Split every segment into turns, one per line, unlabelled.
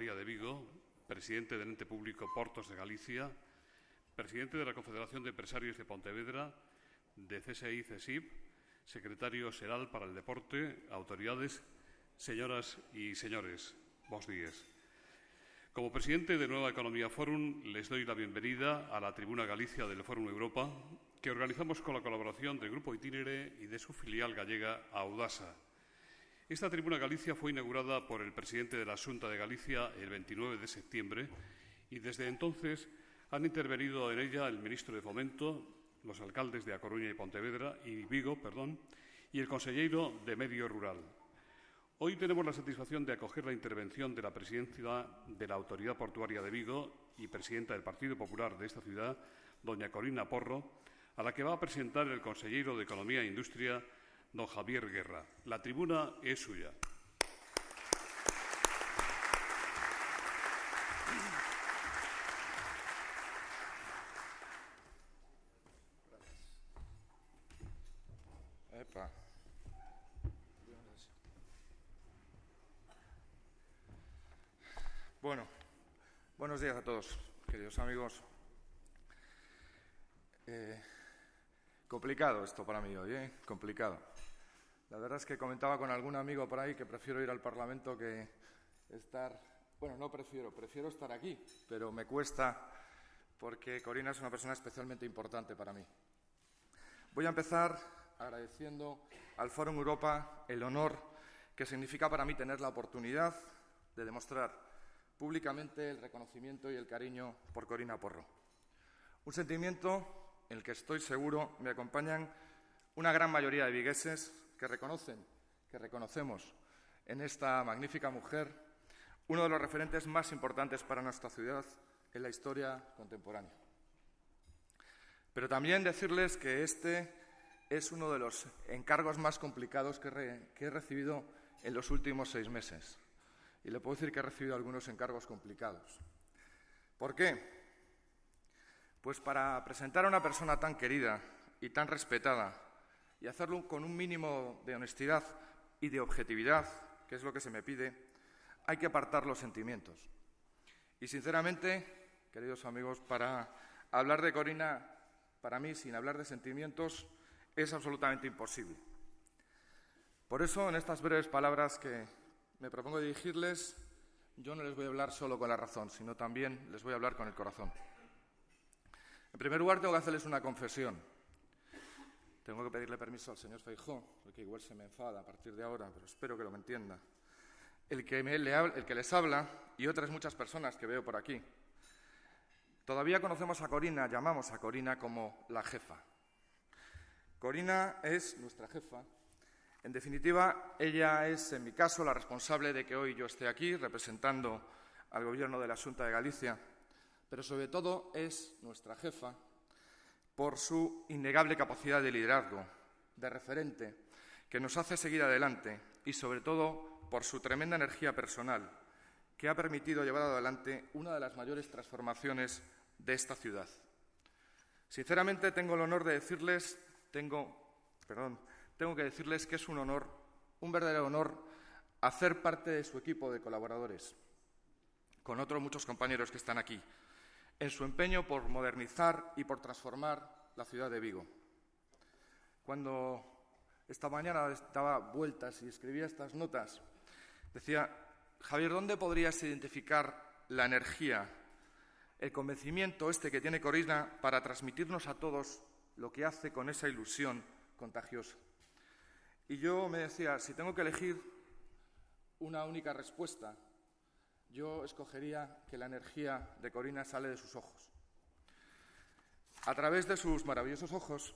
Portuaria de Vigo, presidente del ente público Portos de Galicia, presidente de la Confederación de Empresarios de Pontevedra, de CSI-CESIP, secretario xeral para el deporte, autoridades, señoras y señores, bos días. Como presidente de Nueva Economía Forum, les doy la bienvenida a la Tribuna Galicia del Forum Europa, que organizamos con la colaboración del Grupo Itinere y de su filial gallega Audasa. Esta Tribuna Galicia fue inaugurada por el presidente de la Xunta de Galicia el 29 de septiembre y desde entonces han intervenido en ella el ministro de Fomento, los alcaldes de A Coruña y Pontevedra y Vigo, y el conselleiro de Medio Rural. Hoy tenemos la satisfacción de acoger la intervención de la presidenta de la Autoridad Portuaria de Vigo y presidenta del Partido Popular de esta ciudad, doña Corina Porro, a la que va a presentar el conselleiro de Economía e Industria, don Javier Guerra. La tribuna es suya.
Bueno, buenos días a todos, queridos amigos. Complicado esto para mí hoy, complicado. La verdad es que comentaba con algún amigo por ahí que prefiero ir al Parlamento que estar... Bueno, no prefiero estar aquí, pero me cuesta porque Corina es una persona especialmente importante para mí. Voy a empezar agradeciendo al Fórum Europa el honor que significa para mí tener la oportunidad de demostrar públicamente el reconocimiento y el cariño por Corina Porro. Un sentimiento en el que estoy seguro me acompañan una gran mayoría de vigueses que reconocemos en esta magnífica mujer uno de los referentes más importantes para nuestra ciudad en la historia contemporánea. Pero también decirles que este es uno de los encargos más complicados que he recibido en los últimos 6 meses. Y le puedo decir que he recibido algunos encargos complicados. ¿Por qué? Pues para presentar a una persona tan querida y tan respetada y hacerlo con un mínimo de honestidad y de objetividad, que es lo que se me pide, hay que apartar los sentimientos. Y sinceramente, queridos amigos, para hablar de Corina, para mí, sin hablar de sentimientos, es absolutamente imposible. Por eso, en estas breves palabras que me propongo dirigirles, yo no les voy a hablar solo con la razón, sino también les voy a hablar con el corazón. En primer lugar, tengo que hacerles una confesión. Tengo que pedirle permiso al señor Feijóo, porque igual se me enfada a partir de ahora, pero espero que lo entienda. El que les habla, y otras muchas personas que veo por aquí, todavía conocemos a Corina, llamamos a Corina como la jefa. Corina es nuestra jefa. En definitiva, ella es, en mi caso, la responsable de que hoy yo esté aquí representando al Gobierno de la Xunta de Galicia, pero sobre todo es nuestra jefa por su innegable capacidad de liderazgo, de referente, que nos hace seguir adelante y, sobre todo, por su tremenda energía personal, que ha permitido llevar adelante una de las mayores transformaciones de esta ciudad. Sinceramente, tengo el honor de decirles, tengo que decirles que es un honor, un verdadero honor, hacer parte de su equipo de colaboradores, con otros muchos compañeros que están aquí, en su empeño por modernizar y por transformar la ciudad de Vigo. Cuando esta mañana daba vueltas y escribía estas notas, decía, Javier, ¿dónde podrías identificar la energía, el convencimiento que tiene Corina para transmitirnos a todos lo que hace con esa ilusión contagiosa? Y yo me decía, si tengo que elegir una única respuesta, yo escogería que la energía de Corina sale de sus ojos. A través de sus maravillosos ojos,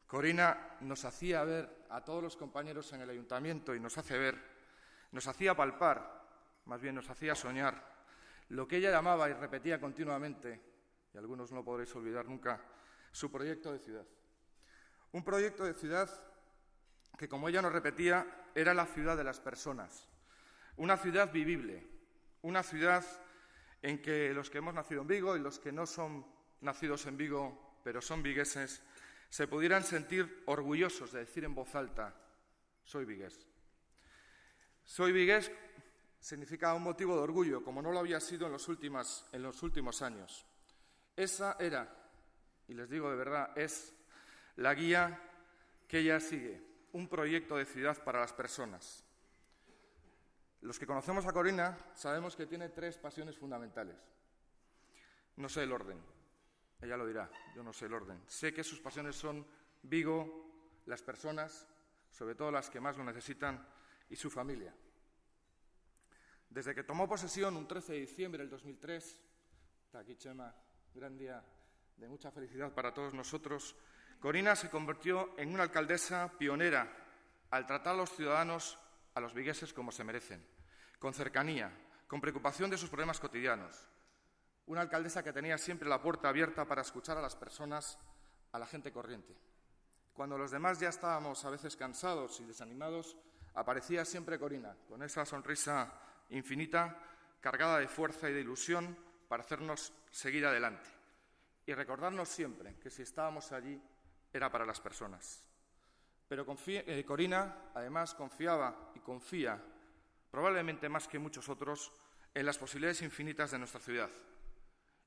Corina nos hacía ver a todos los compañeros en el ayuntamiento y nos hace ver, nos hacía palpar, más bien nos hacía soñar, lo que ella llamaba y repetía continuamente, y algunos no lo podréis olvidar nunca, su proyecto de ciudad. Un proyecto de ciudad que, como ella nos repetía, era la ciudad de las personas, una ciudad vivible, una ciudad en que los que hemos nacido en Vigo y los que no son nacidos en Vigo, pero son vigueses, se pudieran sentir orgullosos de decir en voz alta, soy vigués. Soy vigués significaba un motivo de orgullo, como no lo había sido en los últimos años. Esa era, y les digo de verdad, es la guía que ella sigue, un proyecto de ciudad para las personas. Los que conocemos a Corina sabemos que tiene 3 pasiones fundamentales. No sé el orden, ella lo dirá, yo no sé el orden. Sé que sus pasiones son Vigo, las personas, sobre todo las que más lo necesitan, y su familia. Desde que tomó posesión un 13 de diciembre del 2003, está aquí Chema, gran día de mucha felicidad para todos nosotros, Corina se convirtió en una alcaldesa pionera al tratar a los ciudadanos, a los vigueses, como se merecen, con cercanía, con preocupación de sus problemas cotidianos. Una alcaldesa que tenía siempre la puerta abierta para escuchar a las personas, a la gente corriente. Cuando los demás ya estábamos a veces cansados y desanimados, aparecía siempre Corina, con esa sonrisa infinita, cargada de fuerza y de ilusión para hacernos seguir adelante y recordarnos siempre que si estábamos allí era para las personas. Pero Corina, además, confiaba y confía, probablemente más que muchos otros, en las posibilidades infinitas de nuestra ciudad,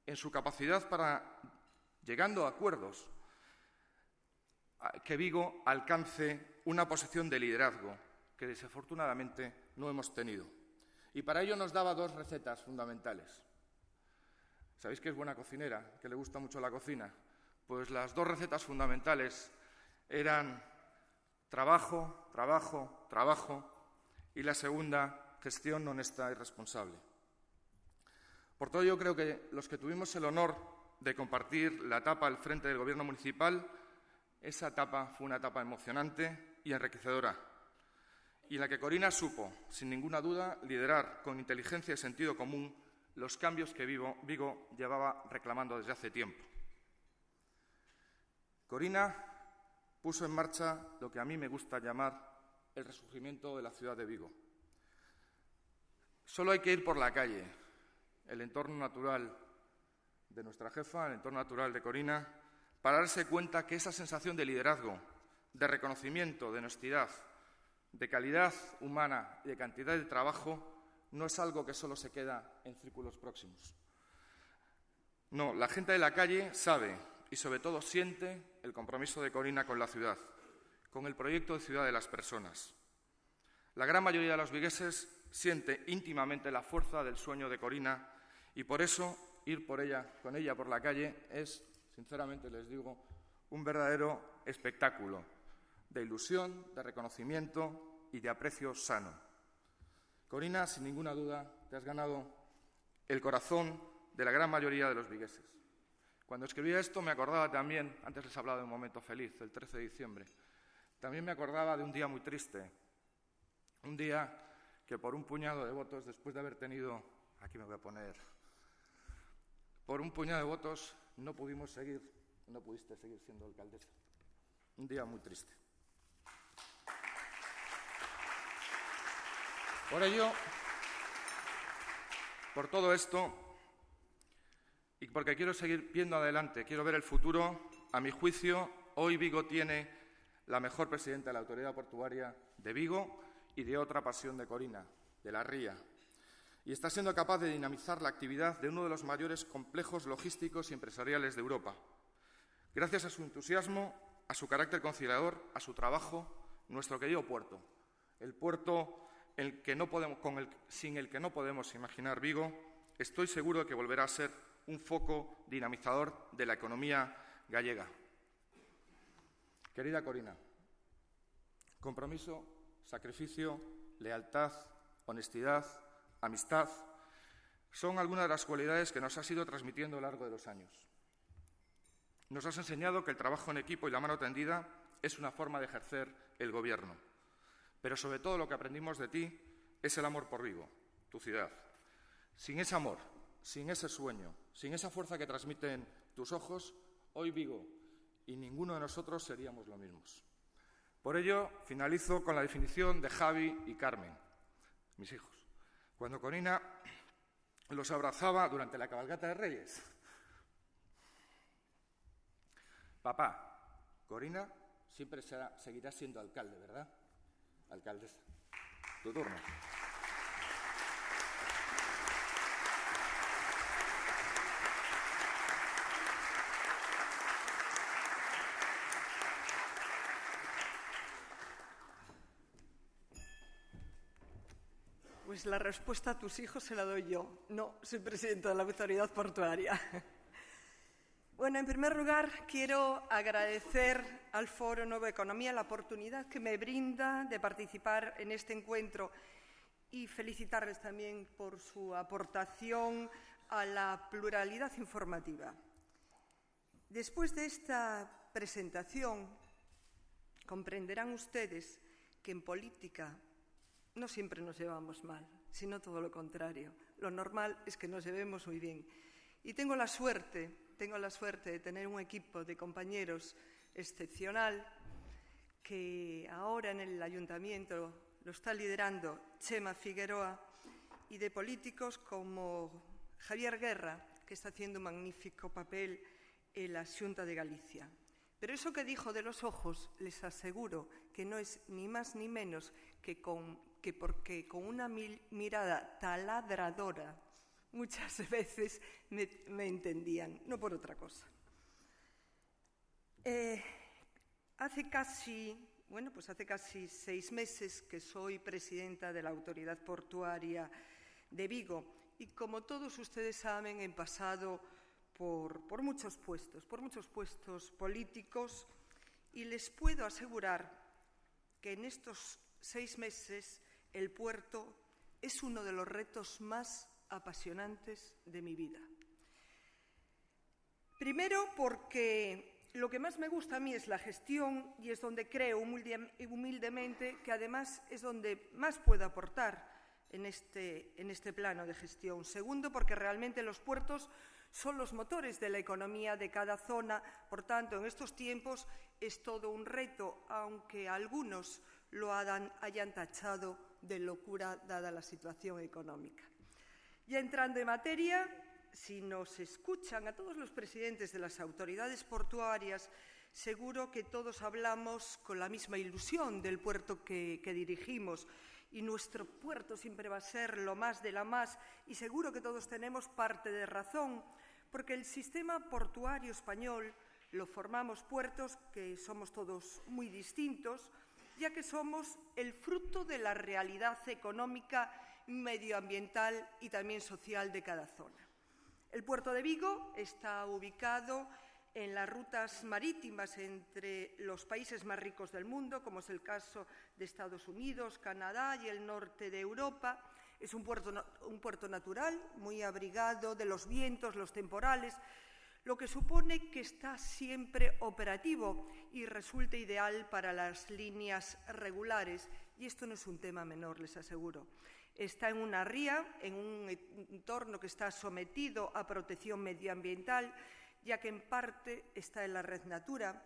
en su capacidad para, llegando a acuerdos, que Vigo alcance una posición de liderazgo que desafortunadamente no hemos tenido. Y para ello nos daba 2 recetas fundamentales. ¿Sabéis que es buena cocinera, que le gusta mucho la cocina? Pues las 2 recetas fundamentales eran trabajo, trabajo, trabajo, y la segunda, gestión honesta y responsable. Por todo ello, creo que los que tuvimos el honor de compartir la etapa al frente del Gobierno municipal, esa etapa fue una etapa emocionante y enriquecedora, y en la que Corina supo, sin ninguna duda, liderar con inteligencia y sentido común los cambios que Vigo llevaba reclamando desde hace tiempo. Corina puso en marcha lo que a mí me gusta llamar el resurgimiento de la ciudad de Vigo. Solo hay que ir por la calle, el entorno natural de nuestra jefa, el entorno natural de Corina, para darse cuenta que esa sensación de liderazgo, de reconocimiento, de honestidad, de calidad humana y de cantidad de trabajo no es algo que solo se queda en círculos próximos. No, la gente de la calle sabe y sobre todo siente el compromiso de Corina con la ciudad, con el proyecto de ciudad de las personas. La gran mayoría de los vigueses siente íntimamente la fuerza del sueño de Corina y por eso ir con ella por la calle es, sinceramente les digo, un verdadero espectáculo de ilusión, de reconocimiento y de aprecio sano. Corina, sin ninguna duda, te has ganado el corazón de la gran mayoría de los vigueses. Cuando escribía esto me acordaba también, antes les hablaba de un momento feliz, el 13 de diciembre, también me acordaba de un día muy triste, un día que por un puñado de votos, después de haber tenido, aquí me voy a poner, por un puñado de votos no pudiste seguir siendo alcaldesa. Un día muy triste. Por ello, por todo esto, y porque quiero seguir viendo adelante, quiero ver el futuro, a mi juicio, hoy Vigo tiene la mejor presidenta de la Autoridad Portuaria de Vigo y de otra pasión de Corina, de la Ría, y está siendo capaz de dinamizar la actividad de uno de los mayores complejos logísticos y empresariales de Europa. Gracias a su entusiasmo, a su carácter conciliador, a su trabajo, nuestro querido puerto, el puerto sin el que no podemos imaginar Vigo, estoy seguro de que volverá a ser un foco dinamizador de la economía gallega. Querida Corina, compromiso, sacrificio, lealtad, honestidad, amistad, son algunas de las cualidades que nos has ido transmitiendo a lo largo de los años. Nos has enseñado que el trabajo en equipo y la mano tendida es una forma de ejercer el gobierno. Pero sobre todo lo que aprendimos de ti es el amor por Vigo, tu ciudad. Sin ese amor, sin ese sueño, sin esa fuerza que transmiten tus ojos, hoy Vigo y ninguno de nosotros seríamos lo mismos. Por ello, finalizo con la definición de Javi y Carmen, mis hijos, cuando Corina los abrazaba durante la cabalgata de Reyes. Papá, Corina siempre seguirá siendo alcalde, ¿verdad? Alcaldesa. Tu turno.
pues la respuesta a tus hijos se la doy yo. No, soy presidenta de la Autoridad Portuaria. Bueno, en primer lugar, quiero agradecer al Foro Nueva Economía la oportunidad que me brinda de participar en este encuentro y felicitarles también por su aportación a la pluralidad informativa. Después de esta presentación, comprenderán ustedes que en política no siempre nos llevamos mal, sino todo lo contrario. Lo normal es que nos llevemos muy bien. Y tengo la suerte de tener un equipo de compañeros excepcional que ahora en el ayuntamiento lo está liderando Chema Figueroa y de políticos como Javier Guerra, que está haciendo un magnífico papel en la Xunta de Galicia. Pero eso que dijo de los ojos, les aseguro que no es ni más ni menos que porque con una mirada taladradora muchas veces me entendían, no por otra cosa. Hace casi 6 meses que soy presidenta de la Autoridad Portuaria de Vigo y, como todos ustedes saben, he pasado por muchos puestos políticos, y les puedo asegurar que en estos 6 meses el puerto es uno de los retos más apasionantes de mi vida. Primero, porque lo que más me gusta a mí es la gestión y es donde creo humildemente que además es donde más puedo aportar en este plano de gestión. Segundo, porque realmente los puertos son los motores de la economía de cada zona. Por tanto, en estos tiempos es todo un reto, aunque algunos lo hayan tachado de locura dada la situación económica. Ya entrando en materia, si nos escuchan a todos los presidentes de las autoridades portuarias, seguro que todos hablamos con la misma ilusión del puerto que dirigimos, y nuestro puerto siempre va a ser lo más de la más, y seguro que todos tenemos parte de razón, porque el sistema portuario español lo formamos puertos que somos todos muy distintos, ya que somos el fruto de la realidad económica, medioambiental y también social de cada zona. El puerto de Vigo está ubicado en las rutas marítimas entre los países más ricos del mundo, como es el caso de Estados Unidos, Canadá y el norte de Europa. Es un puerto natural, muy abrigado de los vientos, los temporales, lo que supone que está siempre operativo y resulta ideal para las líneas regulares. Y esto no es un tema menor, les aseguro. Está en una ría, en un entorno que está sometido a protección medioambiental, ya que en parte está en la red Natura.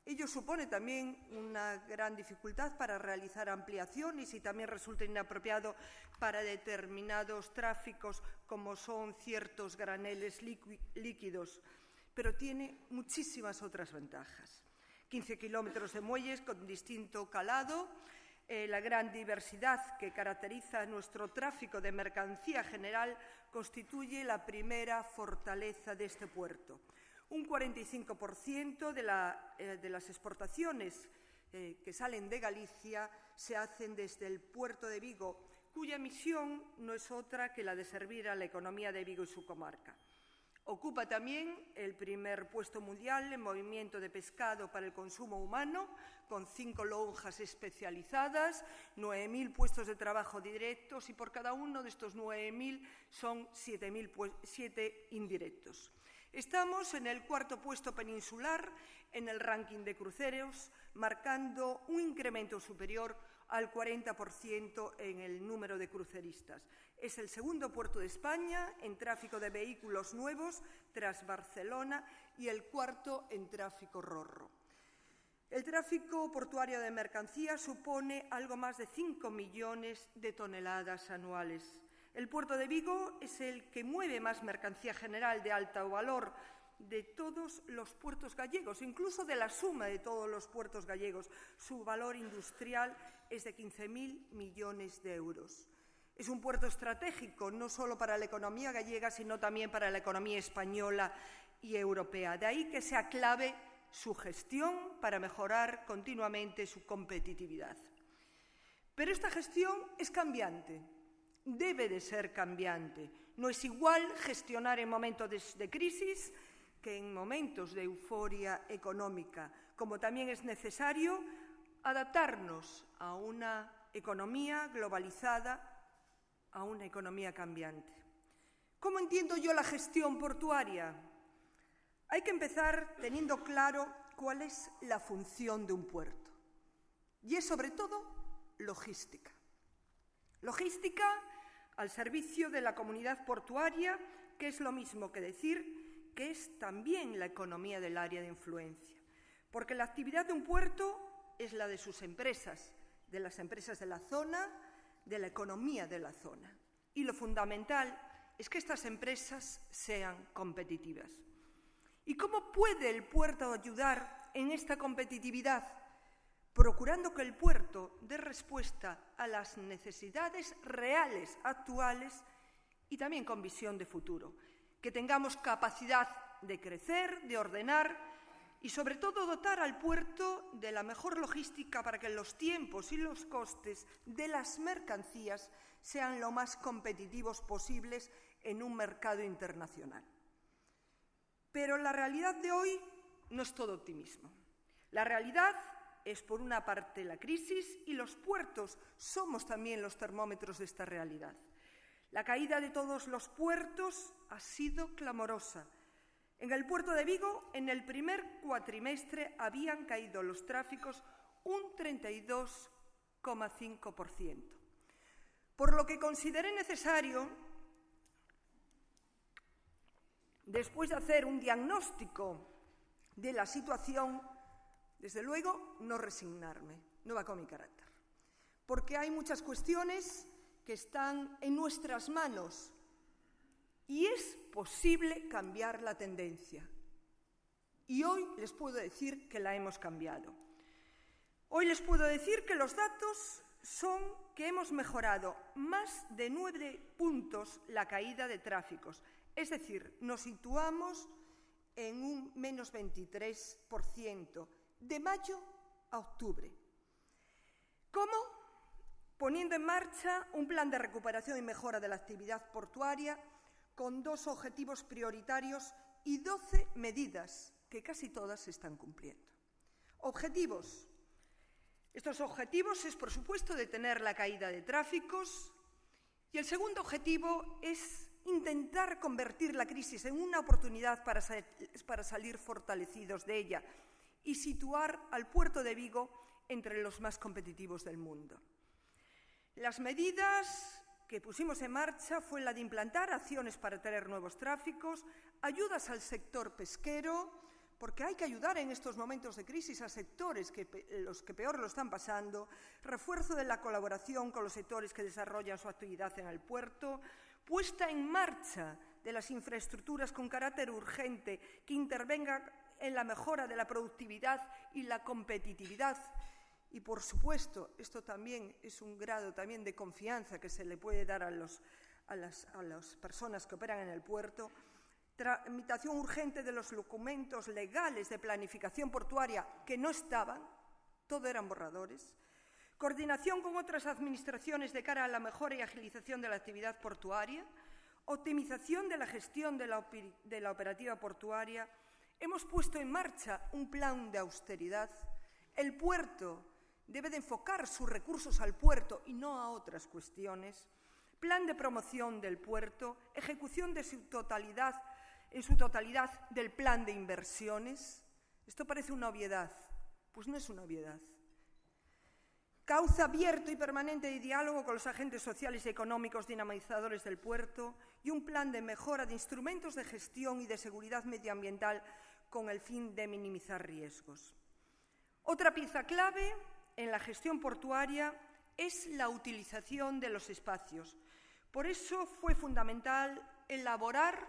Ello supone también una gran dificultad para realizar ampliaciones y también resulta inapropiado para determinados tráficos, como son ciertos graneles líquidos, pero tiene muchísimas otras ventajas. 15 kilómetros de muelles con distinto calado, la gran diversidad que caracteriza nuestro tráfico de mercancía general constituye la primera fortaleza de este puerto. Un 45% de las exportaciones que salen de Galicia se hacen desde el puerto de Vigo, cuya misión no es otra que la de servir a la economía de Vigo y su comarca. Ocupa también el primer puesto mundial en movimiento de pescado para el consumo humano, con 5 lonjas especializadas, 9.000 puestos de trabajo directos y por cada uno de estos 9.000 son 7 indirectos. Estamos en el 4.º puesto peninsular en el ranking de cruceros, marcando un incremento superior al 40% en el número de cruceristas. Es el segundo puerto de España en tráfico de vehículos nuevos tras Barcelona y el 4.º en tráfico ro-ro. El tráfico portuario de mercancías supone algo más de 5 millones de toneladas anuales. El puerto de Vigo es el que mueve más mercancía general de alto valor de todos los puertos gallegos, incluso de la suma de todos los puertos gallegos. Su valor industrial es de 15.000 millones de euros. Es un puerto estratégico no solo para la economía gallega, sino también para la economía española y europea. De ahí que sea clave su gestión para mejorar continuamente su competitividad. Pero esta gestión es cambiante. debe de ser cambiante. No es igual gestionar en momentos de crisis que en momentos de euforia económica, como también es necesario adaptarnos a una economía globalizada, a una economía cambiante. ¿Cómo entiendo yo la gestión portuaria? Hay que empezar teniendo claro cuál es la función de un puerto. Y es sobre todo logística. Logística al servicio de la comunidad portuaria, que es lo mismo que decir que es también la economía del área de influencia. Porque la actividad de un puerto es la de sus empresas, de las empresas de la zona, de la economía de la zona. Y lo fundamental es que estas empresas sean competitivas. ¿Y cómo puede el puerto ayudar en esta competitividad? Procurando que el puerto dé respuesta a las necesidades reales, actuales y también con visión de futuro. Que tengamos capacidad de crecer, de ordenar y sobre todo dotar al puerto de la mejor logística para que los tiempos y los costes de las mercancías sean lo más competitivos posibles en un mercado internacional. Pero la realidad de hoy no es todo optimismo. La realidad es, por una parte, la crisis y los puertos somos también los termómetros de esta realidad. La caída de todos los puertos ha sido clamorosa. En el puerto de Vigo, en el primer cuatrimestre, habían caído los tráficos un 32,5%. Por lo que consideré necesario, después de hacer un diagnóstico de la situación, desde luego, no resignarme, no va con mi carácter, porque hay muchas cuestiones que están en nuestras manos y es posible cambiar la tendencia. Y hoy les puedo decir que la hemos cambiado. Hoy les puedo decir que los datos son que hemos mejorado más de 9 puntos la caída de tráficos, es decir, nos situamos en un menos 23%. De mayo a octubre. ¿Cómo? Poniendo en marcha un plan de recuperación y mejora de la actividad portuaria con 2 objetivos prioritarios y 12 medidas que casi todas se están cumpliendo. Objetivos. Estos objetivos es, por supuesto, detener la caída de tráficos y el segundo objetivo es intentar convertir la crisis en una oportunidad para salir fortalecidos de ella y situar al puerto de Vigo entre los más competitivos del mundo. Las medidas que pusimos en marcha fue la de implantar acciones para atraer nuevos tráficos, ayudas al sector pesquero, porque hay que ayudar en estos momentos de crisis a sectores los que peor lo están pasando, refuerzo de la colaboración con los sectores que desarrollan su actividad en el puerto, puesta en marcha de las infraestructuras con carácter urgente que intervengan en la mejora de la productividad y la competitividad. Y, por supuesto, esto también es un grado también de confianza que se le puede dar a las personas que operan en el puerto. Tramitación urgente de los documentos legales de planificación portuaria que no estaban, todo eran borradores. Coordinación con otras administraciones de cara a la mejora y agilización de la actividad portuaria. Optimización de la gestión de la operativa portuaria. Hemos puesto en marcha un plan de austeridad. El puerto debe de enfocar sus recursos al puerto y no a otras cuestiones. Plan de promoción del puerto, ejecución en su totalidad del plan de inversiones. Esto parece una obviedad, pues no es una obviedad. Cauce abierto y permanente de diálogo con los agentes sociales y económicos dinamizadores del puerto y un plan de mejora de instrumentos de gestión y de seguridad medioambiental con el fin de minimizar riesgos. Otra pieza clave en la gestión portuaria es la utilización de los espacios. Por eso fue fundamental elaborar,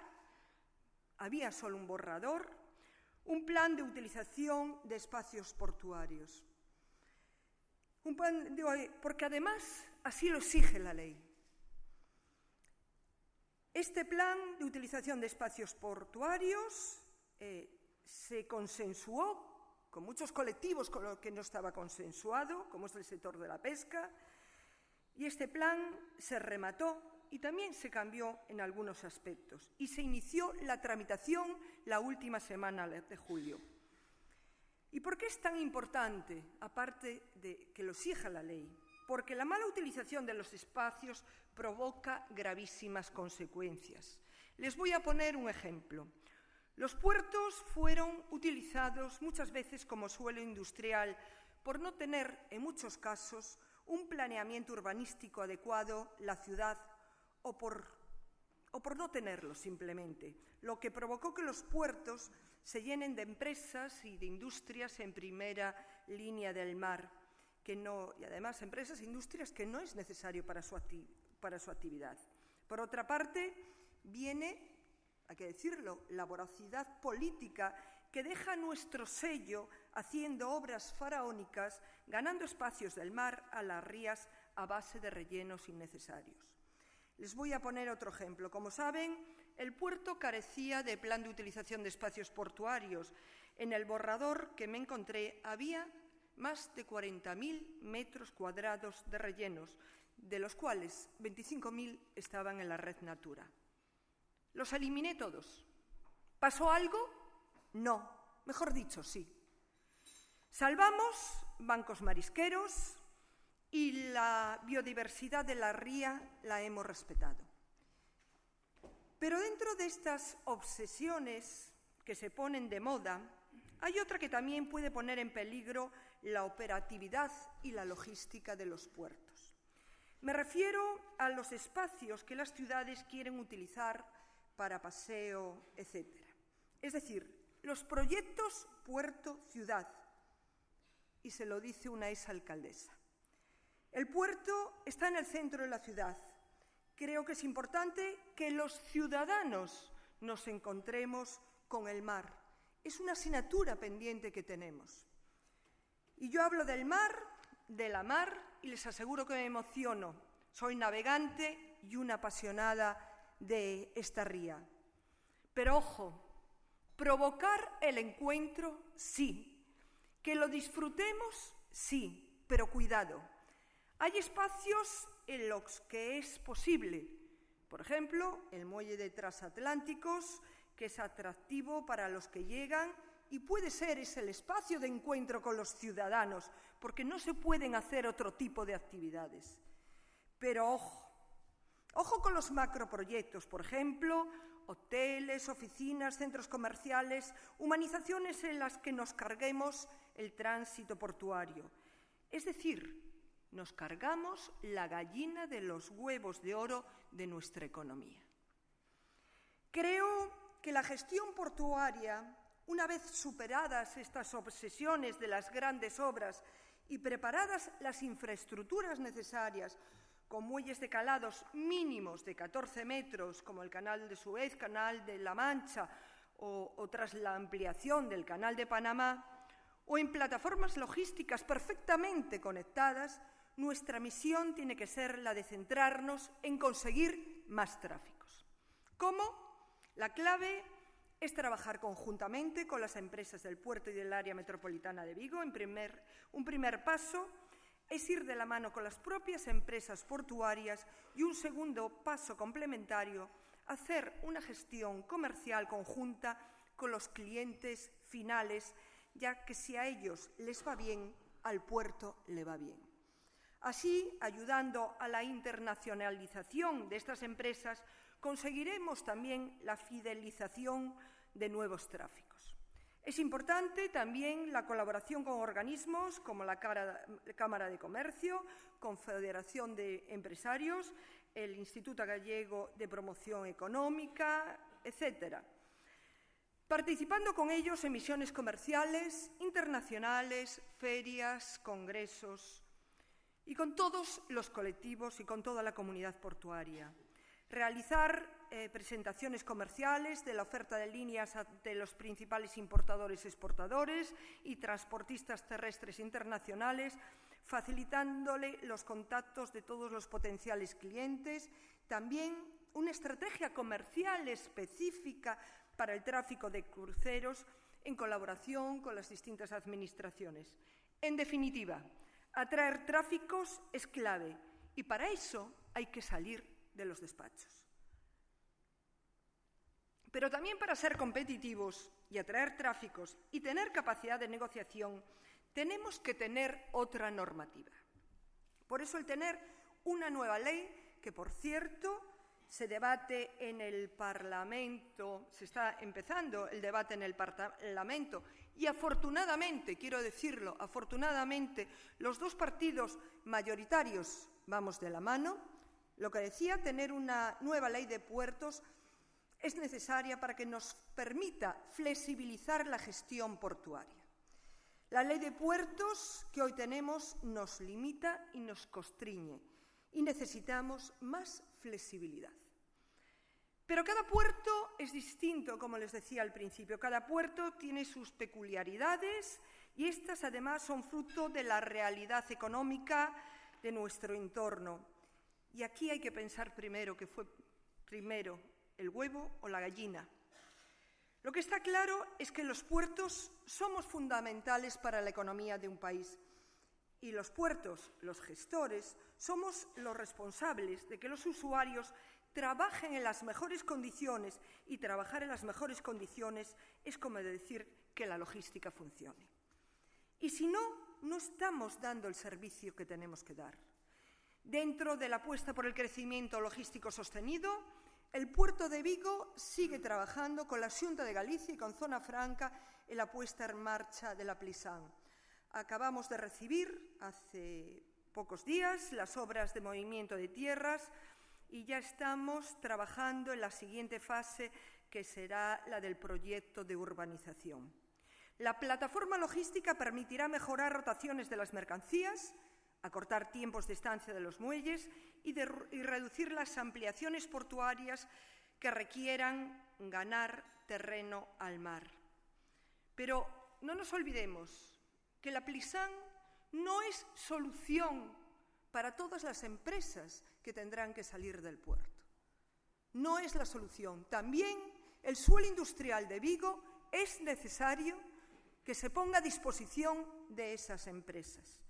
había solo un borrador, un plan de utilización de espacios portuarios. Porque además así lo exige la ley. Este plan de utilización de espacios portuarios se consensuó con muchos colectivos con los que no estaba consensuado, como es el sector de la pesca, Y este plan se remató y también se cambió en algunos aspectos. Y se inició la tramitación la última semana de julio. ¿Y por qué es tan importante, aparte de que lo exija la ley? Porque la mala utilización de los espacios provoca gravísimas consecuencias. Les voy a poner un ejemplo. Los puertos fueron utilizados muchas veces como suelo industrial por no tener, en muchos casos, un planeamiento urbanístico adecuado, la ciudad, o por no tenerlo simplemente, lo que provocó que los puertos se llenen de empresas y de industrias en primera línea del mar, y además empresas e industrias que no es necesario para su actividad. Por otra parte, viene, hay que decirlo, la voracidad política que deja nuestro sello haciendo obras faraónicas, ganando espacios del mar a las rías a base de rellenos innecesarios. Les voy a poner otro ejemplo. Como saben, el puerto carecía de plan de utilización de espacios portuarios. En el borrador que me encontré había más de 40.000 metros cuadrados de rellenos, de los cuales 25.000 estaban en la red Natura. Los eliminé todos. ¿Pasó algo? No. Mejor dicho, sí. Salvamos bancos marisqueros y la biodiversidad de la ría la hemos respetado. Pero dentro de estas obsesiones que se ponen de moda, hay otra que también puede poner en peligro la operatividad y la logística de los puertos. Me refiero a los espacios que las ciudades quieren utilizar para paseo, etc. Es decir, los proyectos puerto-ciudad. Y se lo dice una exalcaldesa. El puerto está en el centro de la ciudad. Creo que es importante que los ciudadanos nos encontremos con el mar. Es una asignatura pendiente que tenemos. Y yo hablo del mar, de la mar, y les aseguro que me emociono. Soy navegante y una apasionada de esta ría. Pero ojo, provocar el encuentro, sí. Que lo disfrutemos, sí, pero cuidado. Hay espacios en los que es posible. Por ejemplo, el muelle de transatlánticos, que es atractivo para los que llegan y puede ser es el espacio de encuentro con los ciudadanos, porque no se pueden hacer otro tipo de actividades. Pero ojo con los macroproyectos, por ejemplo, hoteles, oficinas, centros comerciales, humanizaciones en las que nos carguemos el tránsito portuario. Es decir, nos cargamos la gallina de los huevos de oro de nuestra economía. Creo que la gestión portuaria, una vez superadas estas obsesiones de las grandes obras y preparadas las infraestructuras necesarias, con muelles de calados mínimos de 14 metros, como el Canal de Suez, Canal de la Mancha, o tras la ampliación del Canal de Panamá, o en plataformas logísticas perfectamente conectadas, nuestra misión tiene que ser la de centrarnos en conseguir más tráficos. ¿Cómo? La clave es trabajar conjuntamente con las empresas del puerto y del área metropolitana de Vigo. Un primer paso es ir de la mano con las propias empresas portuarias y un segundo paso complementario, hacer una gestión comercial conjunta con los clientes finales, ya que si a ellos les va bien, al puerto le va bien. Así, ayudando a la internacionalización de estas empresas, conseguiremos también la fidelización de nuevos tráficos. Es importante también la colaboración con organismos como la Cámara de Comercio, Confederación de Empresarios, el Instituto Gallego de Promoción Económica, etc. Participando con ellos en misiones comerciales, internacionales, ferias, congresos y con todos los colectivos y con toda la comunidad portuaria. Realizar presentaciones comerciales de la oferta de líneas ante los principales importadores, exportadores y transportistas terrestres internacionales, facilitándole los contactos de todos los potenciales clientes. También una estrategia comercial específica para el tráfico de cruceros en colaboración con las distintas administraciones. En definitiva, atraer tráficos es clave Y para eso hay que salir de los despachos. Pero también para ser competitivos y atraer tráficos y tener capacidad de negociación, tenemos que tener otra normativa. Por eso el tener una nueva ley, que por cierto se debate en el Parlamento, se está empezando el debate en el Parlamento, y afortunadamente, quiero decirlo, afortunadamente, los dos partidos mayoritarios vamos de la mano. Lo que decía, tener una nueva ley de puertos es necesaria para que nos permita flexibilizar la gestión portuaria. La ley de puertos que hoy tenemos nos limita y nos constriñe, y necesitamos más flexibilidad. Pero cada puerto es distinto, como les decía al principio. Cada puerto tiene sus peculiaridades y estas además son fruto de la realidad económica de nuestro entorno. Y aquí hay que pensar primero qué fue primero, el huevo o la gallina. Lo que está claro es que los puertos somos fundamentales para la economía de un país. Y los puertos, los gestores, somos los responsables de que los usuarios trabajen en las mejores condiciones, y trabajar en las mejores condiciones es como decir que la logística funcione. Y si no, no estamos dando el servicio que tenemos que dar. Dentro de la apuesta por el crecimiento logístico sostenido, el puerto de Vigo sigue trabajando con la Xunta de Galicia y con Zona Franca en la puesta en marcha de la Plisán. Acabamos de recibir hace pocos días las obras de movimiento de tierras y ya estamos trabajando en la siguiente fase, que será la del proyecto de urbanización. La plataforma logística permitirá mejorar rotaciones de las mercancías, acortar tiempos de estancia de los muelles y reducir las ampliaciones portuarias que requieran ganar terreno al mar. Pero no nos olvidemos que la Plisán no es solución para todas las empresas que tendrán que salir del puerto. No es la solución. También el suelo industrial de Vigo es necesario que se ponga a disposición de esas empresas.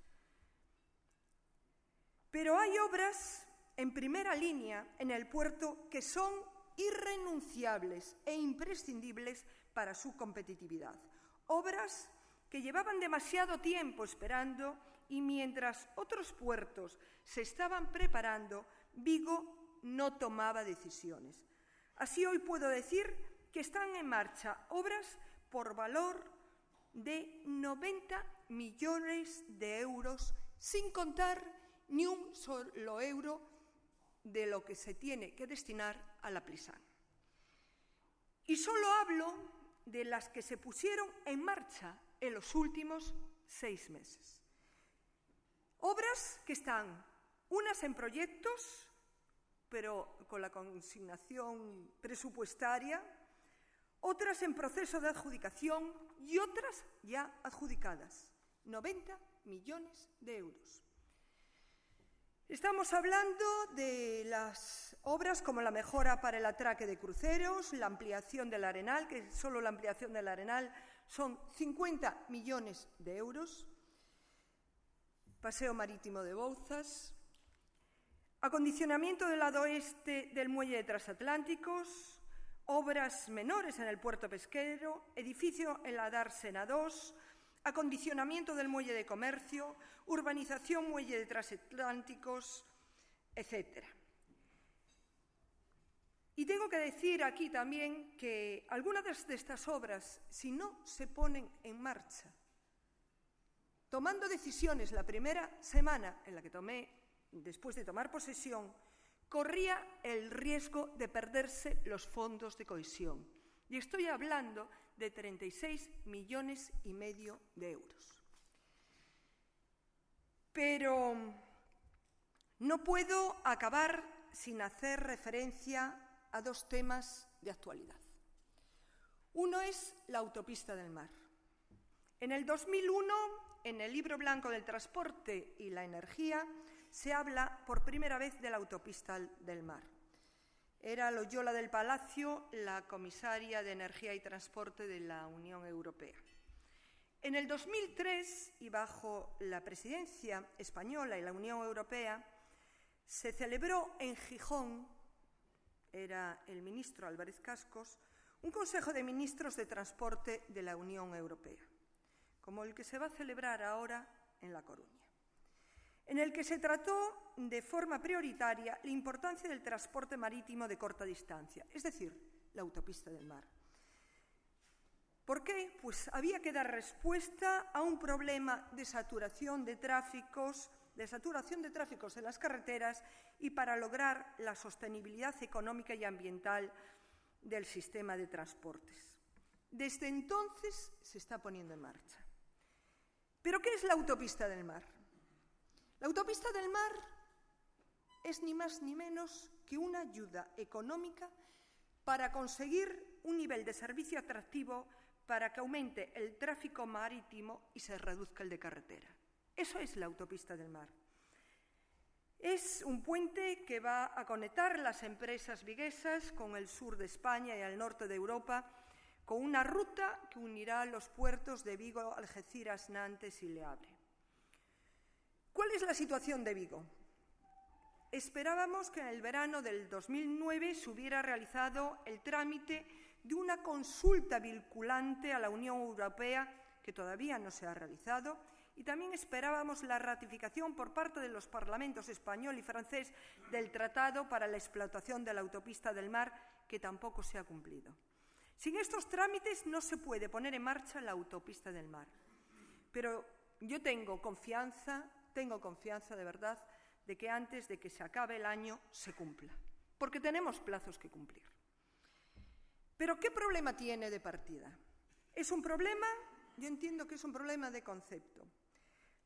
Pero hay obras en primera línea en el puerto que son irrenunciables e imprescindibles para su competitividad. Obras que llevaban demasiado tiempo esperando y mientras otros puertos se estaban preparando, Vigo no tomaba decisiones. Así hoy puedo decir que están en marcha obras por valor de 90 millones de euros, sin contar ni un solo euro de lo que se tiene que destinar a la Plisán. Y solo hablo de las que se pusieron en marcha en los últimos 6 meses. Obras que están unas en proyectos, pero con la consignación presupuestaria, otras en proceso de adjudicación y otras ya adjudicadas. 90 millones de euros. Estamos hablando de las obras como la mejora para el atraque de cruceros, la ampliación del Arenal, que solo la ampliación del Arenal son 50 millones de euros, paseo marítimo de Bouzas, acondicionamiento del lado oeste del muelle de transatlánticos, obras menores en el puerto pesquero, edificio en la Dársena 2, acondicionamiento del muelle de comercio, urbanización muelle de transatlánticos, etc. Y tengo que decir aquí también que algunas de estas obras, si no se ponen en marcha, tomando decisiones la primera semana en la que tomé, después de tomar posesión, corría el riesgo de perderse los fondos de cohesión. Y estoy hablando de 36,5 millones de euros. Pero no puedo acabar sin hacer referencia a 2 temas de actualidad. Uno es la autopista del mar. En el 2001, en el Libro Blanco del Transporte y la Energía, se habla por primera vez de la autopista del mar. Era Loyola del Palacio, la comisaria de Energía y Transporte de la Unión Europea. En el 2003, y bajo la presidencia española y la Unión Europea, se celebró en Gijón, era el ministro Álvarez Cascos, un Consejo de Ministros de Transporte de la Unión Europea, como el que se va a celebrar ahora en La Coruña, en el que se trató de forma prioritaria la importancia del transporte marítimo de corta distancia, es decir, la autopista del mar. ¿Por qué? Pues había que dar respuesta a un problema de saturación de tráficos en las carreteras y para lograr la sostenibilidad económica y ambiental del sistema de transportes. Desde entonces se está poniendo en marcha. ¿Pero qué es la autopista del mar? La autopista del mar es ni más ni menos que una ayuda económica para conseguir un nivel de servicio atractivo para que aumente el tráfico marítimo y se reduzca el de carretera. Eso es la autopista del mar. Es un puente que va a conectar las empresas viguesas con el sur de España y al norte de Europa, con una ruta que unirá los puertos de Vigo, Algeciras, Nantes y Le Havre. ¿Cuál es la situación de Vigo? Esperábamos que en el verano del 2009 se hubiera realizado el trámite de una consulta vinculante a la Unión Europea, que todavía no se ha realizado, y también esperábamos la ratificación por parte de los parlamentos español y francés del Tratado para la explotación de la autopista del mar, que tampoco se ha cumplido. Sin estos trámites no se puede poner en marcha la autopista del mar. Pero yo tengo confianza de verdad de que antes de que se acabe el año se cumpla, porque tenemos plazos que cumplir. ¿Pero qué problema tiene de partida? Es un problema, yo entiendo que es un problema de concepto.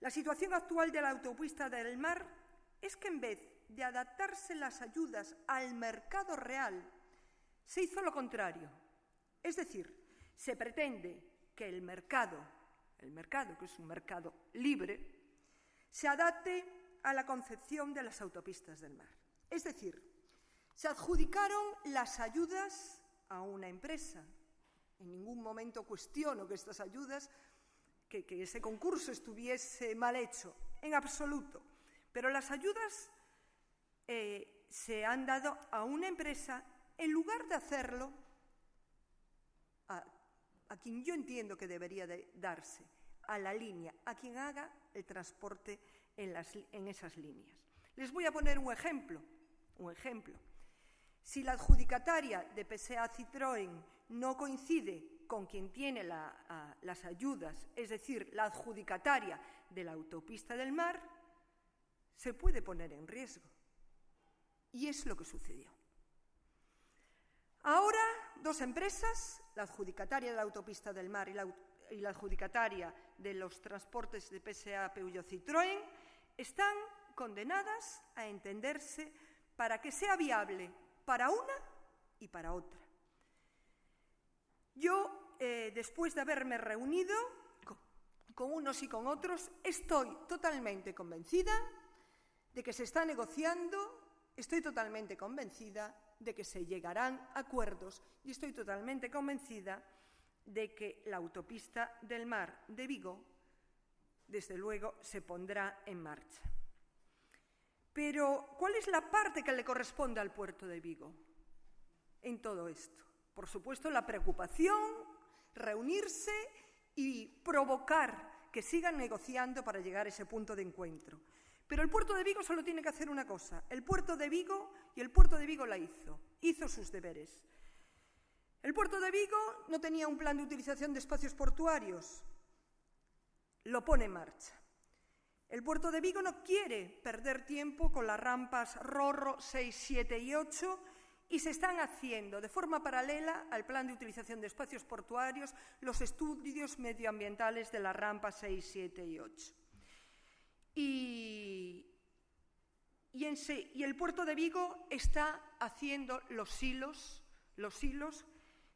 La situación actual de la autopista del mar es que en vez de adaptarse las ayudas al mercado real, se hizo lo contrario. Es decir, se pretende que el mercado, que es un mercado libre, se adapte a la concepción de las autopistas del mar. Es decir, se adjudicaron las ayudas a una empresa. En ningún momento cuestiono que estas ayudas, que ese concurso estuviese mal hecho, en absoluto. Pero las ayudas se han dado a una empresa en lugar de hacerlo a quien yo entiendo que debería de darse, a la línea, a quien haga el transporte en esas líneas. Les voy a poner un ejemplo. Si la adjudicataria de PSA Citroën no coincide con quien tiene las ayudas, es decir, la adjudicataria de la autopista del mar, se puede poner en riesgo. Y es lo que sucedió. Ahora, dos empresas, la adjudicataria de la autopista del mar y la adjudicataria de los transportes de PSA Peugeot Citroën, están condenadas a entenderse para que sea viable para una y para otra. Yo, después de haberme reunido con unos y con otros, estoy totalmente convencida de que se está negociando, estoy totalmente convencida de que se llegarán a acuerdos y estoy totalmente convencida de que la autopista del mar de Vigo, desde luego, se pondrá en marcha. Pero, ¿cuál es la parte que le corresponde al puerto de Vigo en todo esto? Por supuesto, la preocupación, reunirse y provocar que sigan negociando para llegar a ese punto de encuentro. Pero el puerto de Vigo solo tiene que hacer una cosa. El puerto de Vigo la hizo sus deberes. El puerto de Vigo no tenía un plan de utilización de espacios portuarios, lo pone en marcha. El puerto de Vigo no quiere perder tiempo con las rampas Rorro 6, 7 y 8 y se están haciendo de forma paralela al plan de utilización de espacios portuarios los estudios medioambientales de las rampas 6, 7 y 8. Y el puerto de Vigo está haciendo los hilos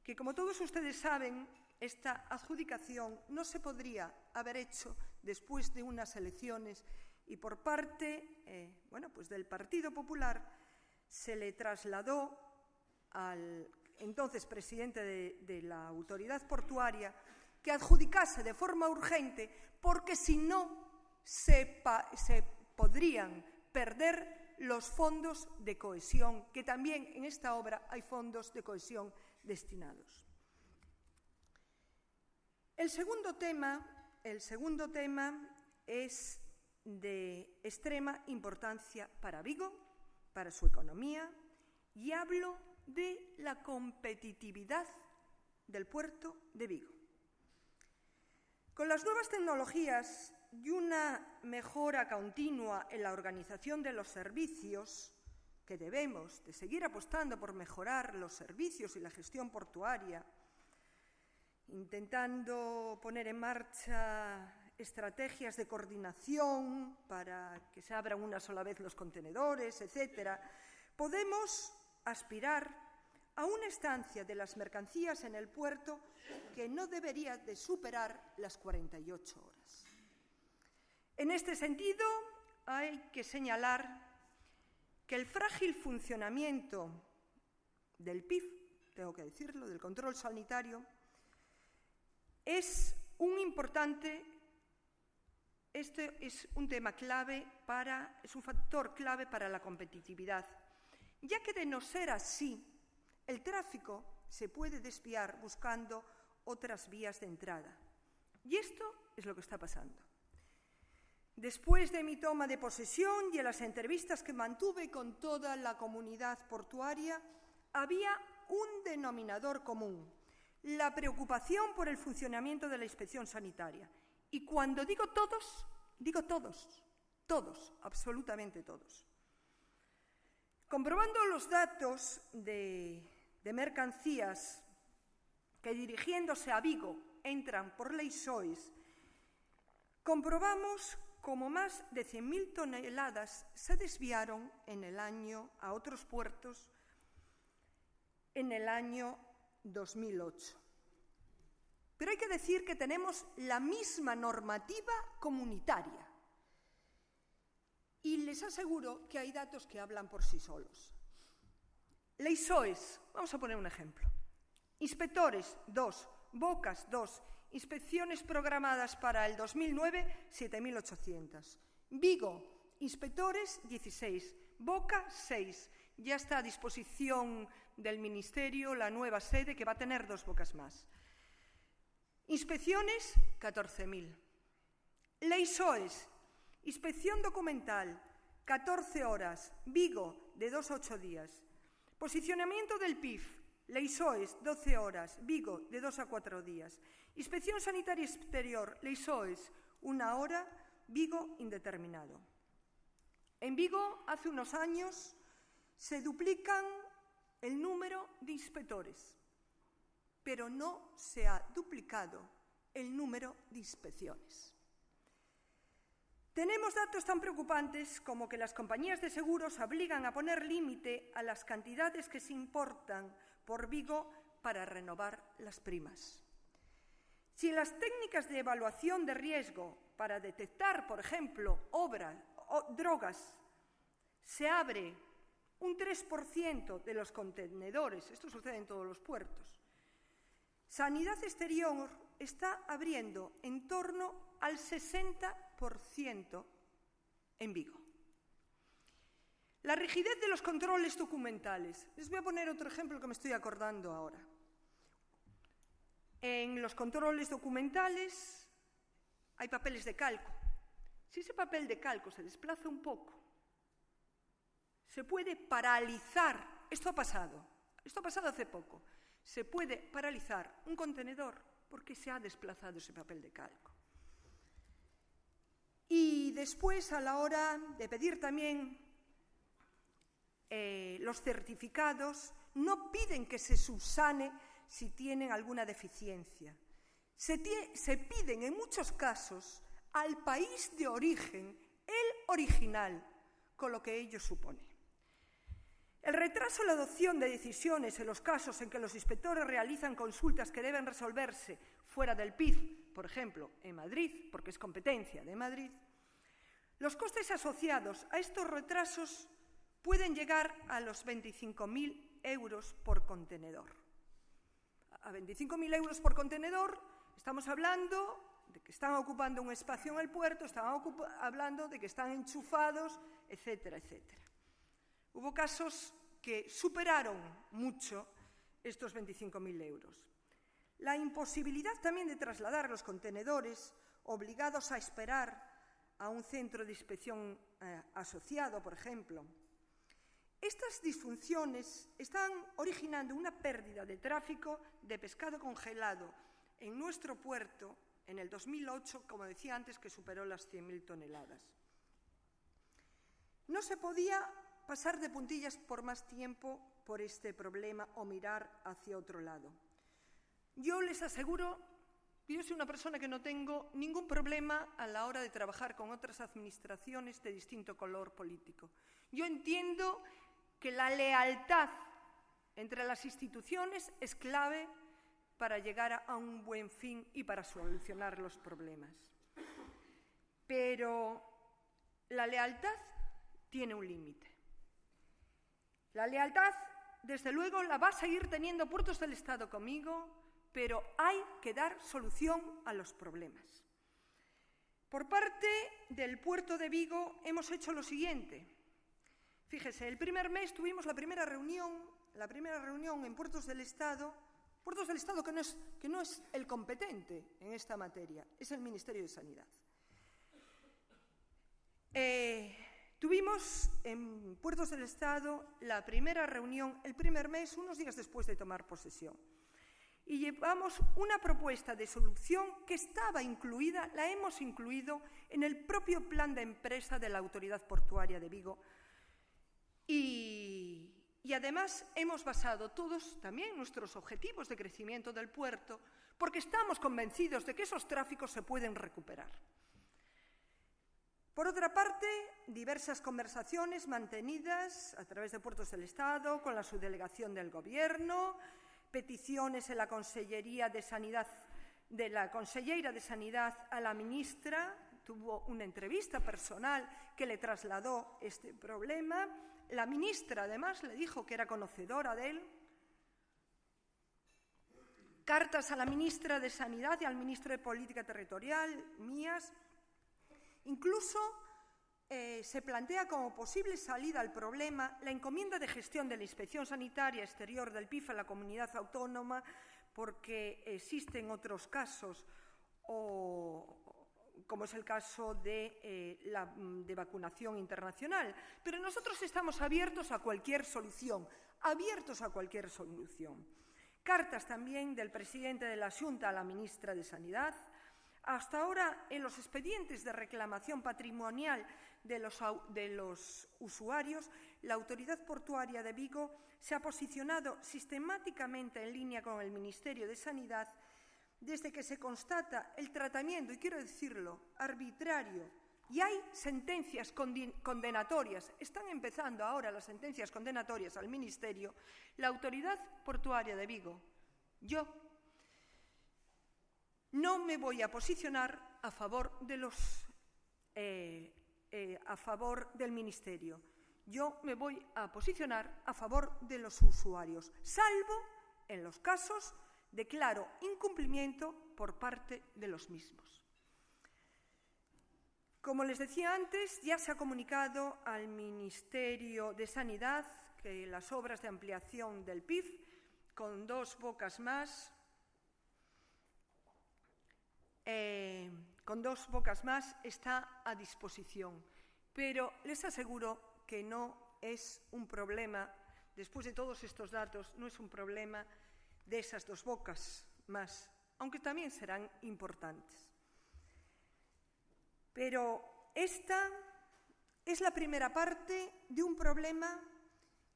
que, como todos ustedes saben, esta adjudicación no se podría haber hecho después de unas elecciones y por parte del Partido Popular se le trasladó al entonces presidente de la autoridad portuaria que adjudicase de forma urgente porque si no se podrían perder los fondos de cohesión, que también en esta obra hay fondos de cohesión destinados. El segundo tema es de extrema importancia para Vigo, para su economía, y hablo de la competitividad del puerto de Vigo. Con las nuevas tecnologías y una mejora continua en la organización de los servicios, que debemos de seguir apostando por mejorar los servicios y la gestión portuaria, intentando poner en marcha estrategias de coordinación para que se abran una sola vez los contenedores, etc., podemos aspirar a una estancia de las mercancías en el puerto que no debería de superar las 48 horas. En este sentido, hay que señalar que el frágil funcionamiento del PIF, tengo que decirlo, del control sanitario, es un factor clave para la competitividad, ya que de no ser así, el tráfico se puede desviar buscando otras vías de entrada. Y esto es lo que está pasando. Después de mi toma de posesión y en las entrevistas que mantuve con toda la comunidad portuaria, había un denominador común: la preocupación por el funcionamiento de la inspección sanitaria. Y cuando digo todos, absolutamente todos. Comprobando los datos de mercancías que dirigiéndose a Vigo entran por Leixois, comprobamos como más de 100.000 toneladas se desviaron en el año a otros puertos en el año 2008. Pero hay que decir que tenemos la misma normativa comunitaria. Y les aseguro que hay datos que hablan por sí solos. Leixois, vamos a poner un ejemplo. Inspectores, 2. Bocas, 2. Inspecciones programadas para el 2009, 7.800. Vigo, inspectores, 16. Boca, 6. Ya está a disposición del Ministerio la nueva sede, que va a tener 2 bocas más. Inspecciones, 14.000. Leixois, inspección documental, 14 horas. Vigo, de 2 a 8 días. Posicionamiento del PIF, Leixois, 12 horas. Vigo, de 2 a 4 días. Inspección sanitaria exterior, Leixois, 1 hora. Vigo, indeterminado. En Vigo, hace unos años, se duplican el número de inspectores, pero no se ha duplicado el número de inspecciones. Tenemos datos tan preocupantes como que las compañías de seguros obligan a poner límite a las cantidades que se importan por Vigo para renovar las primas. Si en las técnicas de evaluación de riesgo para detectar, por ejemplo, drogas, se abre un 3% de los contenedores, esto sucede en todos los puertos, Sanidad Exterior está abriendo en torno al 60% en Vigo. La rigidez de los controles documentales. Les voy a poner otro ejemplo que me estoy acordando ahora. En los controles documentales hay papeles de calco. Si ese papel de calco se desplaza un poco, se puede paralizar. Esto ha pasado hace poco. Se puede paralizar un contenedor porque se ha desplazado ese papel de calco. Y después, a la hora de pedir también los certificados, no piden que se subsane si tienen alguna deficiencia. Se piden, en muchos casos, al país de origen, el original, con lo que ello supone. El retraso en la adopción de decisiones en los casos en que los inspectores realizan consultas que deben resolverse fuera del PIF, por ejemplo, en Madrid, porque es competencia de Madrid, los costes asociados a estos retrasos pueden llegar a los 25.000 euros por contenedor. A 25.000 euros por contenedor estamos hablando de que están ocupando un espacio en el puerto, están hablando de que están enchufados, etcétera, etcétera. Hubo casos que superaron mucho estos 25.000 euros. La imposibilidad también de trasladar los contenedores, obligados a esperar a un centro de inspección asociado, por ejemplo. Estas disfunciones están originando una pérdida de tráfico de pescado congelado en nuestro puerto en el 2008, como decía antes, que superó las 100.000 toneladas. No se podía pasar de puntillas por más tiempo por este problema o mirar hacia otro lado. Yo les aseguro que yo soy una persona que no tengo ningún problema a la hora de trabajar con otras administraciones de distinto color político. Yo entiendo que la lealtad entre las instituciones es clave para llegar a un buen fin y para solucionar los problemas. Pero la lealtad tiene un límite. La lealtad, desde luego, la va a seguir teniendo Puertos del Estado conmigo, pero hay que dar solución a los problemas. Por parte del puerto de Vigo hemos hecho lo siguiente. Fíjese, el primer mes tuvimos la primera reunión en Puertos del Estado que no es el competente en esta materia, es el Ministerio de Sanidad. Tuvimos en Puertos del Estado la primera reunión el primer mes, unos días después de tomar posesión. Y llevamos una propuesta de solución que estaba incluida, la hemos incluido en el propio plan de empresa de la Autoridad Portuaria de Vigo. Y además hemos basado todos también nuestros objetivos de crecimiento del puerto porque estamos convencidos de que esos tráficos se pueden recuperar. Por otra parte, diversas conversaciones mantenidas a través de Puertos del Estado con la subdelegación del Gobierno, peticiones en la Consellería de Sanidad, de la Conselleira de Sanidad a la ministra, tuvo una entrevista personal que le trasladó este problema. La ministra, además, le dijo que era conocedora de él. Cartas a la ministra de Sanidad y al ministro de Política Territorial, mías. Incluso se plantea como posible salida al problema la encomienda de gestión de la Inspección Sanitaria Exterior del PIF a la comunidad autónoma, porque existen otros casos, como es el caso de vacunación internacional. Pero nosotros estamos abiertos a cualquier solución, Cartas también del presidente de la Xunta a la ministra de Sanidad. Hasta ahora, en los expedientes de reclamación patrimonial de los usuarios, la Autoridad Portuaria de Vigo se ha posicionado sistemáticamente en línea con el Ministerio de Sanidad desde que se constata el tratamiento, y quiero decirlo, arbitrario, y hay sentencias condenatorias, están empezando ahora las sentencias condenatorias al Ministerio. La Autoridad Portuaria de Vigo, yo no me voy a posicionar a favor del Ministerio. Yo me voy a posicionar a favor de los usuarios, salvo en los casos de claro incumplimiento por parte de los mismos. Como les decía antes, ya se ha comunicado al Ministerio de Sanidad que las obras de ampliación del PIF, con 2 bocas más, está a disposición. Pero les aseguro que no es un problema, después de todos estos datos, no es un problema de esas 2 bocas más, aunque también serán importantes. Pero esta es la primera parte de un problema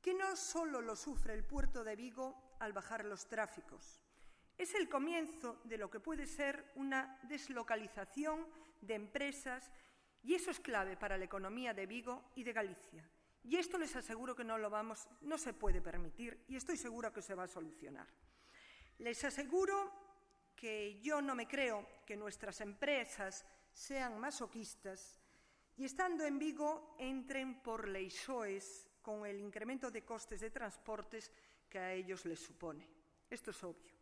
que no solo lo sufre el puerto de Vigo al bajar los tráficos. Es el comienzo de lo que puede ser una deslocalización de empresas, y eso es clave para la economía de Vigo y de Galicia. Y esto les aseguro que no se puede permitir, y estoy segura que se va a solucionar. Les aseguro que yo no me creo que nuestras empresas sean masoquistas y, estando en Vigo, entren por leixoes con el incremento de costes de transportes que a ellos les supone. Esto es obvio.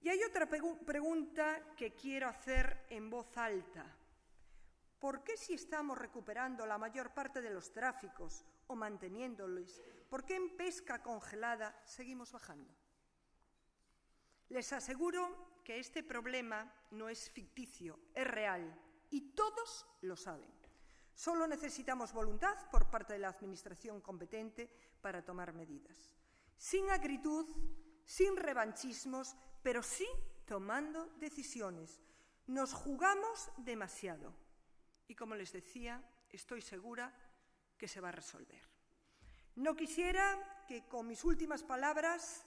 Y hay otra pregunta que quiero hacer en voz alta. ¿Por qué, si estamos recuperando la mayor parte de los tráficos, o manteniéndoles? ¿Por qué en pesca congelada seguimos bajando? Les aseguro que este problema no es ficticio, es real y todos lo saben. Solo necesitamos voluntad por parte de la Administración competente para tomar medidas. Sin acritud, sin revanchismos, pero sí tomando decisiones. Nos jugamos demasiado y, como les decía, estoy segura que se va a resolver. No quisiera que con mis últimas palabras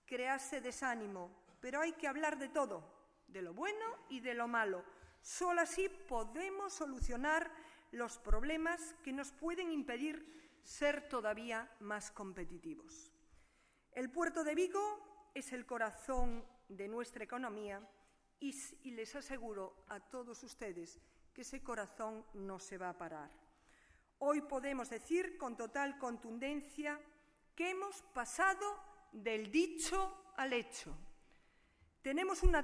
crease desánimo, pero hay que hablar de todo, de lo bueno y de lo malo. Solo así podemos solucionar los problemas que nos pueden impedir ser todavía más competitivos. El puerto de Vigo es el corazón de nuestra economía y les aseguro a todos ustedes que ese corazón no se va a parar. Hoy podemos decir con total contundencia que hemos pasado del dicho al hecho. Tenemos una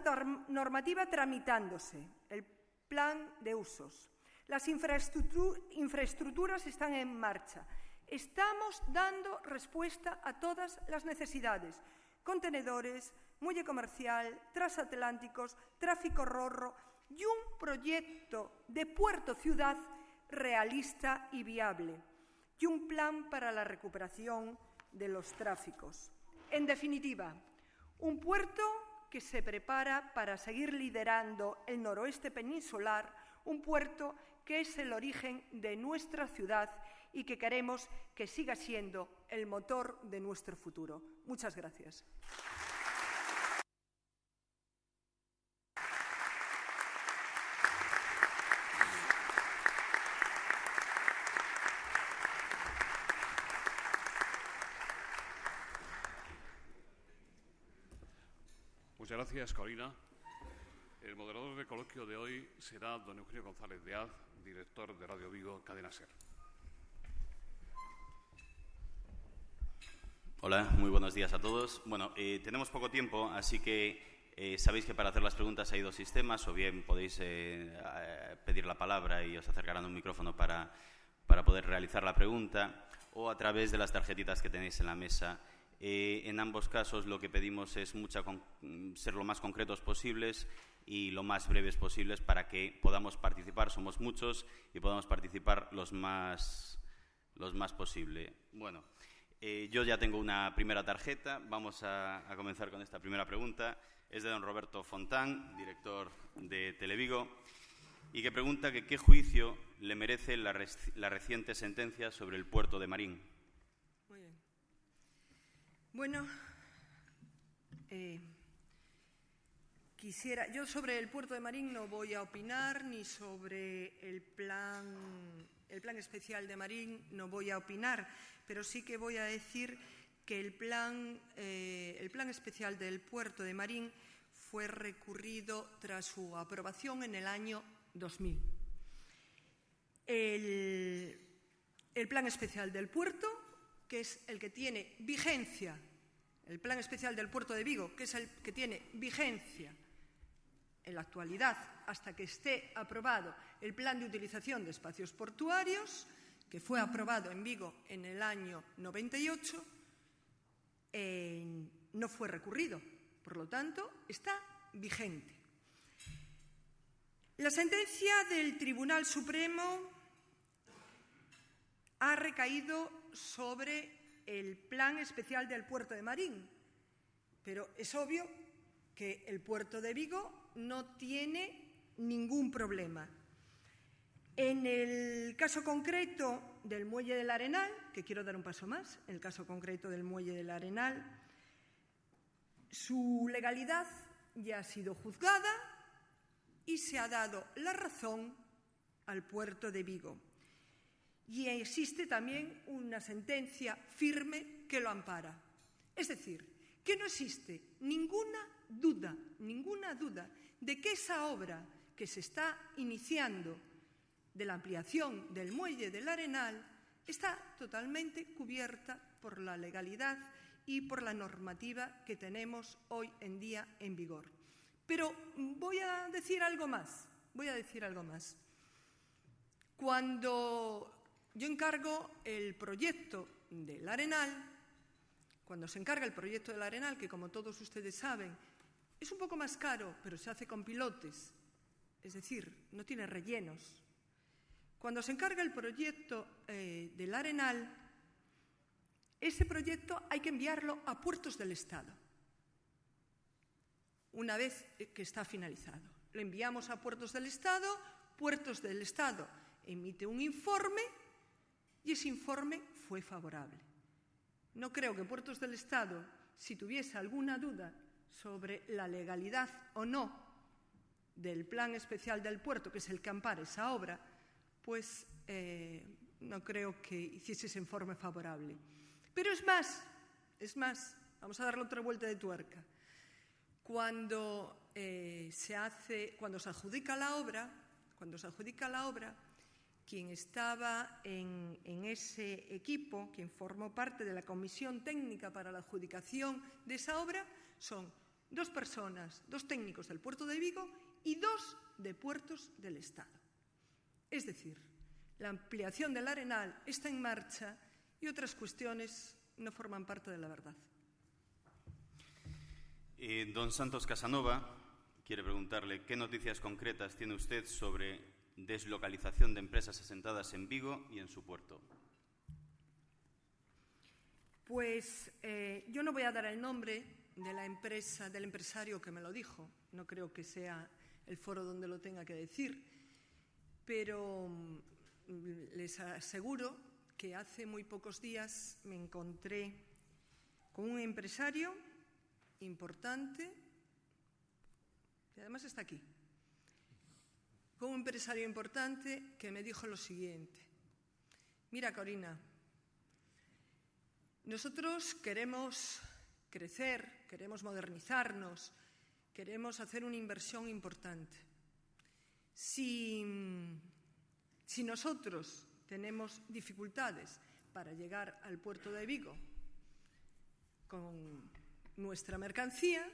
normativa tramitándose, el plan de usos. Las infraestructuras están en marcha. Estamos dando respuesta a todas las necesidades. Contenedores, muelle comercial, transatlánticos, tráfico ro-ro y un proyecto de puerto-ciudad realista y viable. Y un plan para la recuperación de los tráficos. En definitiva, un puerto que se prepara para seguir liderando el noroeste peninsular, un puerto que es el origen de nuestra ciudad y que queremos que siga siendo el motor de nuestro futuro. Muchas gracias.
Muchas gracias, Corina. El moderador del coloquio de hoy será don Eugenio González de Az, director de Radio Vigo, Cadena SER.
Hola, muy buenos días a todos. Bueno, tenemos poco tiempo, así que sabéis que para hacer las preguntas hay dos sistemas, o bien podéis pedir la palabra y os acercarán un micrófono para poder realizar la pregunta, o a través de las tarjetitas que tenéis en la mesa. En ambos casos lo que pedimos es ser lo más concretos posibles y lo más breves posibles para que podamos participar. Somos muchos y podamos participar los más posible. Bueno, yo ya tengo una primera tarjeta. Vamos a comenzar con esta primera pregunta. Es de don Roberto Fontán, director de Televigo, y que pregunta que qué juicio le merece la reciente sentencia sobre el puerto de Marín.
Muy bien. Bueno, yo sobre el puerto de Marín no voy a opinar, ni sobre el plan especial de Marín no voy a opinar, pero sí que voy a decir que el plan especial del puerto de Marín fue recurrido tras su aprobación en el año 2000. El plan especial del puerto, que es el que tiene vigencia, el plan especial del puerto de Vigo, que es el que tiene vigencia en la actualidad hasta que esté aprobado el plan de utilización de espacios portuarios, que fue aprobado en Vigo en el año 98, no fue recurrido. Por lo tanto, está vigente. La sentencia del Tribunal Supremo ha recaído sobre el plan especial del puerto de Marín, pero es obvio que el puerto de Vigo no tiene ningún problema. En el caso concreto del Muelle del Arenal, que quiero dar un paso más, en el caso concreto del Muelle del Arenal, su legalidad ya ha sido juzgada y se ha dado la razón al puerto de Vigo. Y existe también una sentencia firme que lo ampara. Es decir, que no existe ninguna duda de que esa obra que se está iniciando de la ampliación del Muelle del Arenal está totalmente cubierta por la legalidad y por la normativa que tenemos hoy en día en vigor. Pero voy a decir algo más. Cuando yo encargo el proyecto del Arenal. Cuando se encarga el proyecto del Arenal, que como todos ustedes saben, es un poco más caro, pero se hace con pilotes, es decir, no tiene rellenos. Cuando se encarga el proyecto del Arenal, ese proyecto hay que enviarlo a Puertos del Estado, una vez que está finalizado. Lo enviamos a Puertos del Estado emite un informe y ese informe fue favorable. No creo que Puertos del Estado, si tuviese alguna duda sobre la legalidad o no del plan especial del puerto, que es el que ampara esa obra, pues no creo que hiciese ese informe favorable. Pero es más, vamos a darle otra vuelta de tuerca. Cuando se adjudica la obra, quien estaba en ese equipo, quien formó parte de la comisión técnica para la adjudicación de esa obra, son 2 personas, 2 técnicos del puerto de Vigo y 2 de Puertos del Estado. Es decir, la ampliación del Arenal está en marcha y otras cuestiones no forman parte de la verdad.
Don Santos Casanova quiere preguntarle qué noticias concretas tiene usted sobre deslocalización de empresas asentadas en Vigo y en su puerto.
Pues yo no voy a dar el nombre de la empresa, del empresario que me lo dijo. No creo que sea el foro donde lo tenga que decir, pero les aseguro que hace muy pocos días me encontré con un empresario importante, que además está aquí, con un empresario importante que me dijo lo siguiente: mira, Corina, nosotros queremos crecer, queremos modernizarnos, queremos hacer una inversión importante. Si nosotros tenemos dificultades para llegar al puerto de Vigo con nuestra mercancía,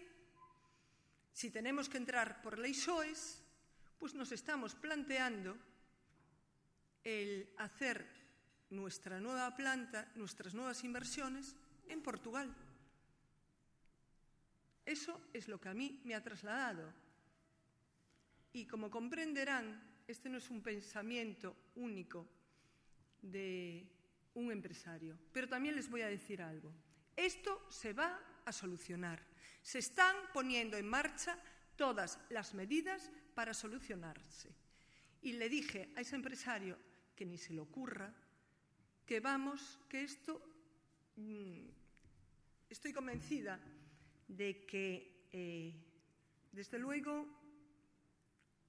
si tenemos que entrar por Leixoes, pues nos estamos planteando el hacer nuestra nueva planta, nuestras nuevas inversiones en Portugal. Eso es lo que a mí me ha trasladado. Y como comprenderán, este no es un pensamiento único de un empresario. Pero también les voy a decir algo. Esto se va a solucionar. Se están poniendo en marcha todas las medidas para solucionarse. Y le dije a ese empresario que ni se le ocurra, que esto, estoy convencida de que, desde luego,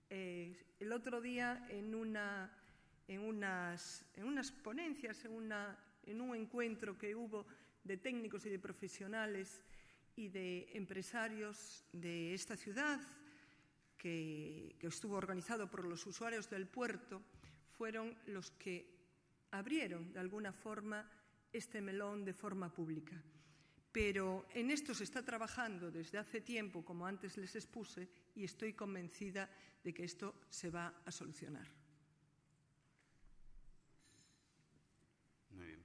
el otro día en unas ponencias, en un encuentro que hubo de técnicos y de profesionales y de empresarios de esta ciudad, que estuvo organizado por los usuarios del puerto, fueron los que abrieron de alguna forma este melón de forma pública. Pero en esto se está trabajando desde hace tiempo, como antes les expuse, y estoy convencida de que esto se va a solucionar.
Muy bien.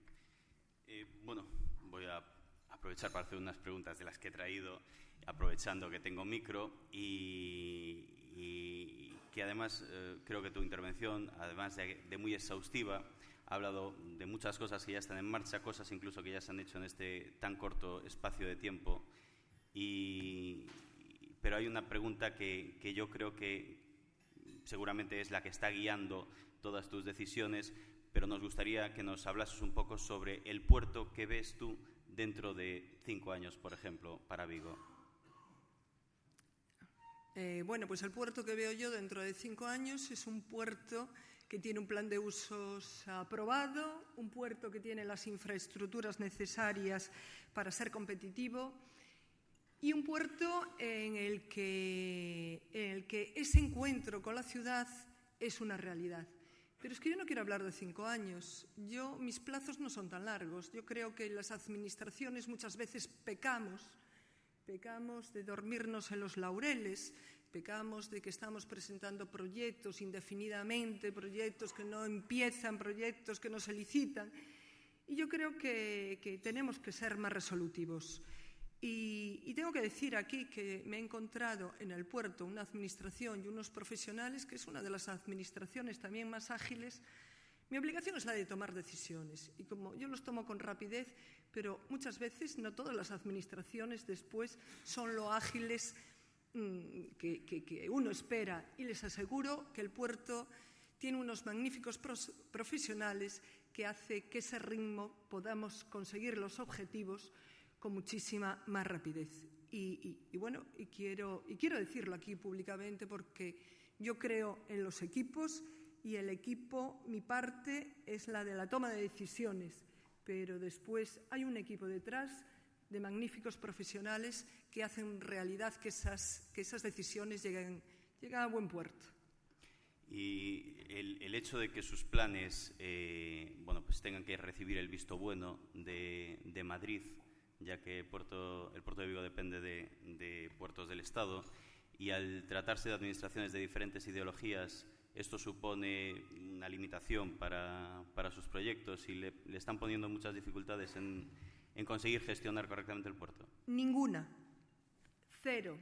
Bueno, voy a aprovechar para hacer unas preguntas de las que he traído, aprovechando que tengo micro, y que además creo que tu intervención, además de muy exhaustiva, ha hablado de muchas cosas que ya están en marcha, cosas incluso que ya se han hecho en este tan corto espacio de tiempo. Pero hay una pregunta que yo creo que seguramente es la que está guiando todas tus decisiones, pero nos gustaría que nos hablases un poco sobre el puerto que ves tú dentro de 5 años, por ejemplo, para Vigo.
Bueno, pues el puerto que veo yo dentro de 5 años es un puerto que tiene un plan de usos aprobado, un puerto que tiene las infraestructuras necesarias para ser competitivo y un puerto en el que ese encuentro con la ciudad es una realidad. Pero es que yo no quiero hablar de 5 años. Mis plazos no son tan largos. Yo creo que las administraciones muchas veces pecamos de dormirnos en los laureles, pecamos de que estamos presentando proyectos indefinidamente, proyectos que no empiezan, proyectos que no se licitan. Y yo creo que tenemos que ser más resolutivos. Y tengo que decir aquí que me he encontrado en el puerto una administración y unos profesionales que es una de las administraciones también más ágiles. Mi obligación es la de tomar decisiones y como yo los tomo con rapidez, pero muchas veces no todas las administraciones después son lo ágiles que uno espera. Y les aseguro que el puerto tiene unos magníficos profesionales que hace que ese ritmo podamos conseguir los objetivos con muchísima más rapidez. Y quiero decirlo aquí públicamente porque yo creo en los equipos y el equipo, mi parte, es la de la toma de decisiones, pero después hay un equipo detrás de magníficos profesionales que hacen realidad que esas decisiones lleguen a buen puerto.
Y el hecho de que sus planes pues tengan que recibir el visto bueno de Madrid, ya que el puerto de Vigo depende de puertos del Estado, y al tratarse de administraciones de diferentes ideologías, esto supone una limitación para sus proyectos y le están poniendo muchas dificultades en conseguir gestionar correctamente el puerto.
Ninguna. Cero.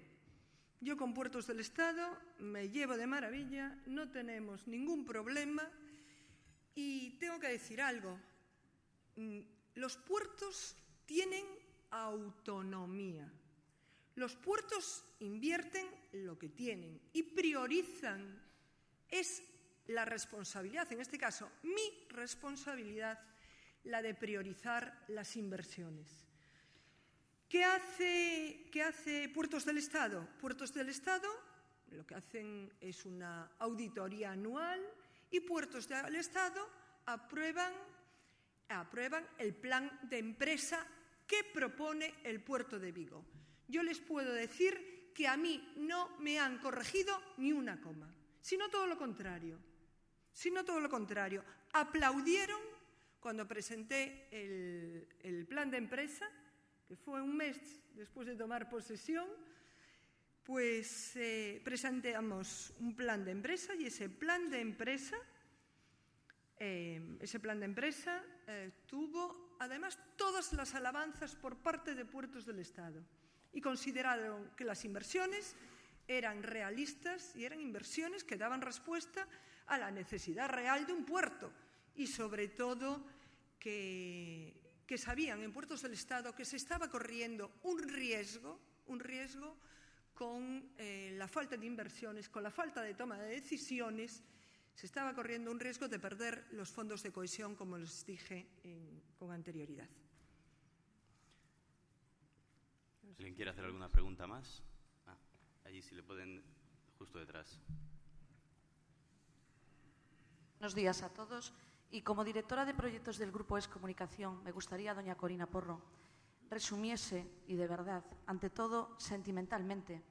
Yo con Puertos del Estado me llevo de maravilla, no tenemos ningún problema y tengo que decir algo. Los puertos tienen autonomía. Los puertos invierten lo que tienen y priorizan. Es la responsabilidad, en este caso mi responsabilidad, la de priorizar las inversiones. ¿Qué hace Puertos del Estado? Puertos del Estado lo que hacen es una auditoría anual y Puertos del Estado aprueban el plan de empresa que propone el puerto de Vigo. Yo les puedo decir que a mí no me han corregido ni una coma, sino todo lo contrario. Aplaudieron cuando presenté el plan de empresa, que fue un mes después de tomar posesión, pues presentamos un plan de empresa y ese plan de empresa tuvo además todas las alabanzas por parte de Puertos del Estado y consideraron que las inversiones eran realistas y eran inversiones que daban respuesta a la necesidad real de un puerto y sobre todo que sabían en Puertos del Estado que se estaba corriendo un riesgo con la falta de inversiones, con la falta de toma de decisiones, se estaba corriendo un riesgo de perder los fondos de cohesión, como les dije con anterioridad.
¿Alguien quiere hacer alguna pregunta más? Allí si le pueden, justo detrás.
Buenos días a todos. Y como directora de proyectos del Grupo ES Comunicación, me gustaría, doña Corina Porro, resumiese, y de verdad, ante todo, sentimentalmente,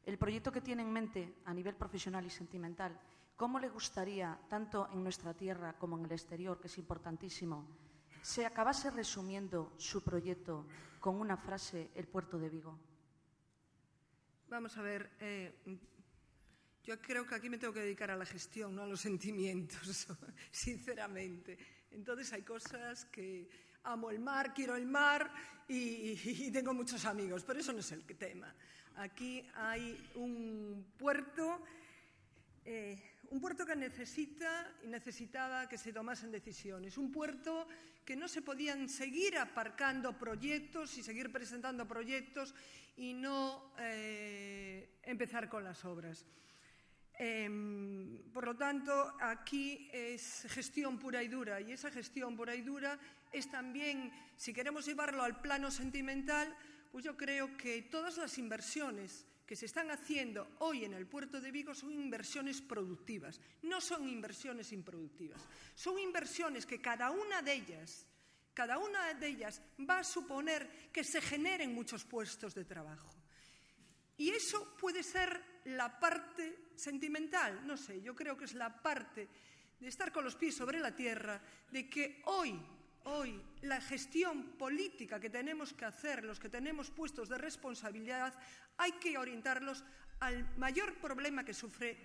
el proyecto que tiene en mente a nivel profesional y sentimental, cómo le gustaría, tanto en nuestra tierra como en el exterior, que es importantísimo, se acabase resumiendo su proyecto con una frase, el puerto de Vigo.
Vamos a ver, yo creo que aquí me tengo que dedicar a la gestión, no a los sentimientos, sinceramente. Entonces hay cosas que amo el mar, quiero el mar y tengo muchos amigos, pero eso no es el tema. Aquí hay un puerto que necesitaba que se tomasen decisiones, un puerto que no se podían seguir aparcando proyectos y seguir presentando proyectos y no empezar con las obras. Por lo tanto, aquí es gestión pura y dura, y esa gestión pura y dura es también, si queremos llevarlo al plano sentimental, pues yo creo que todas las inversiones que se están haciendo hoy en el puerto de Vigo son inversiones productivas, no son inversiones improductivas, son inversiones que cada una de ellas va a suponer que se generen muchos puestos de trabajo. Y eso puede ser la parte sentimental, no sé, yo creo que es la parte de estar con los pies sobre la tierra, de que hoy la gestión política que tenemos que hacer, los que tenemos puestos de responsabilidad, hay que orientarlos al mayor problema que sufre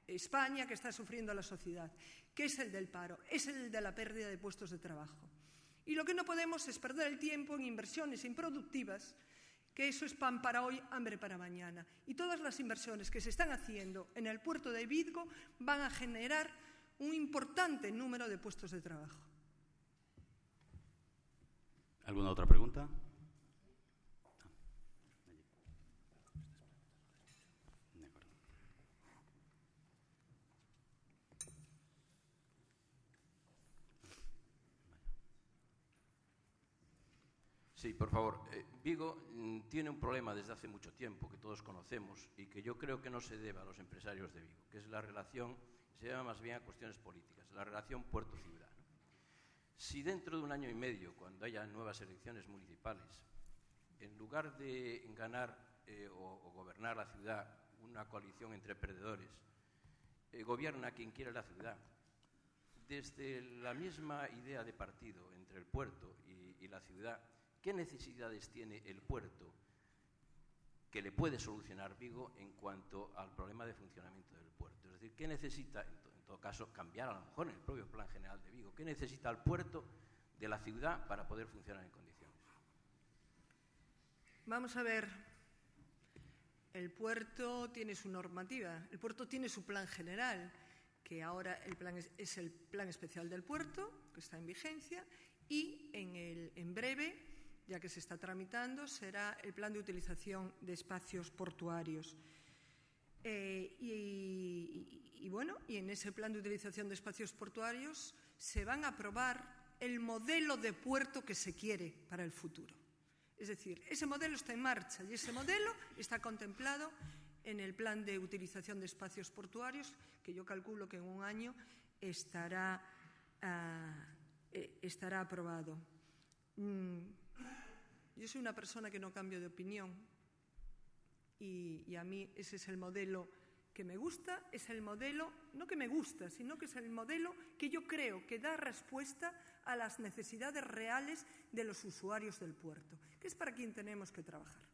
España, que está sufriendo la sociedad, que es el del paro, es el de la pérdida de puestos de trabajo. Y lo que no podemos es perder el tiempo en inversiones improductivas, que eso es pan para hoy, hambre para mañana. Y todas las inversiones que se están haciendo en el puerto de Vigo van a generar un importante número de puestos de trabajo.
¿Alguna otra pregunta?
Sí, por favor. Vigo tiene un problema desde hace mucho tiempo que todos conocemos y que yo creo que no se debe a los empresarios de Vigo, que es la relación, se llama más bien a cuestiones políticas, la relación puerto-ciudad, ¿no? Si dentro de 1 año y medio, cuando haya nuevas elecciones municipales, en lugar de ganar o gobernar la ciudad una coalición entre perdedores, gobierna quien quiere la ciudad, desde la misma idea de partido entre el puerto y la ciudad, ¿qué necesidades tiene el puerto que le puede solucionar Vigo en cuanto al problema de funcionamiento del puerto? Es decir, ¿qué necesita, en todo caso, cambiar a lo mejor en el propio Plan General de Vigo? ¿Qué necesita el puerto de la ciudad para poder funcionar en condiciones?
Vamos a ver, el puerto tiene su normativa, el puerto tiene su plan general, que ahora es el Plan Especial del Puerto, que está en vigencia, y en breve, ya que se está tramitando, será el Plan de Utilización de Espacios Portuarios. Y en ese Plan de Utilización de Espacios Portuarios se van a aprobar el modelo de puerto que se quiere para el futuro. Es decir, ese modelo está en marcha y ese modelo está contemplado en el Plan de Utilización de Espacios Portuarios, que yo calculo que en 1 año estará aprobado. Yo soy una persona que no cambio de opinión y a mí ese es el modelo que me gusta, es el modelo, no que me gusta, sino que es el modelo que yo creo que da respuesta a las necesidades reales de los usuarios del puerto, que es para quien tenemos que trabajar.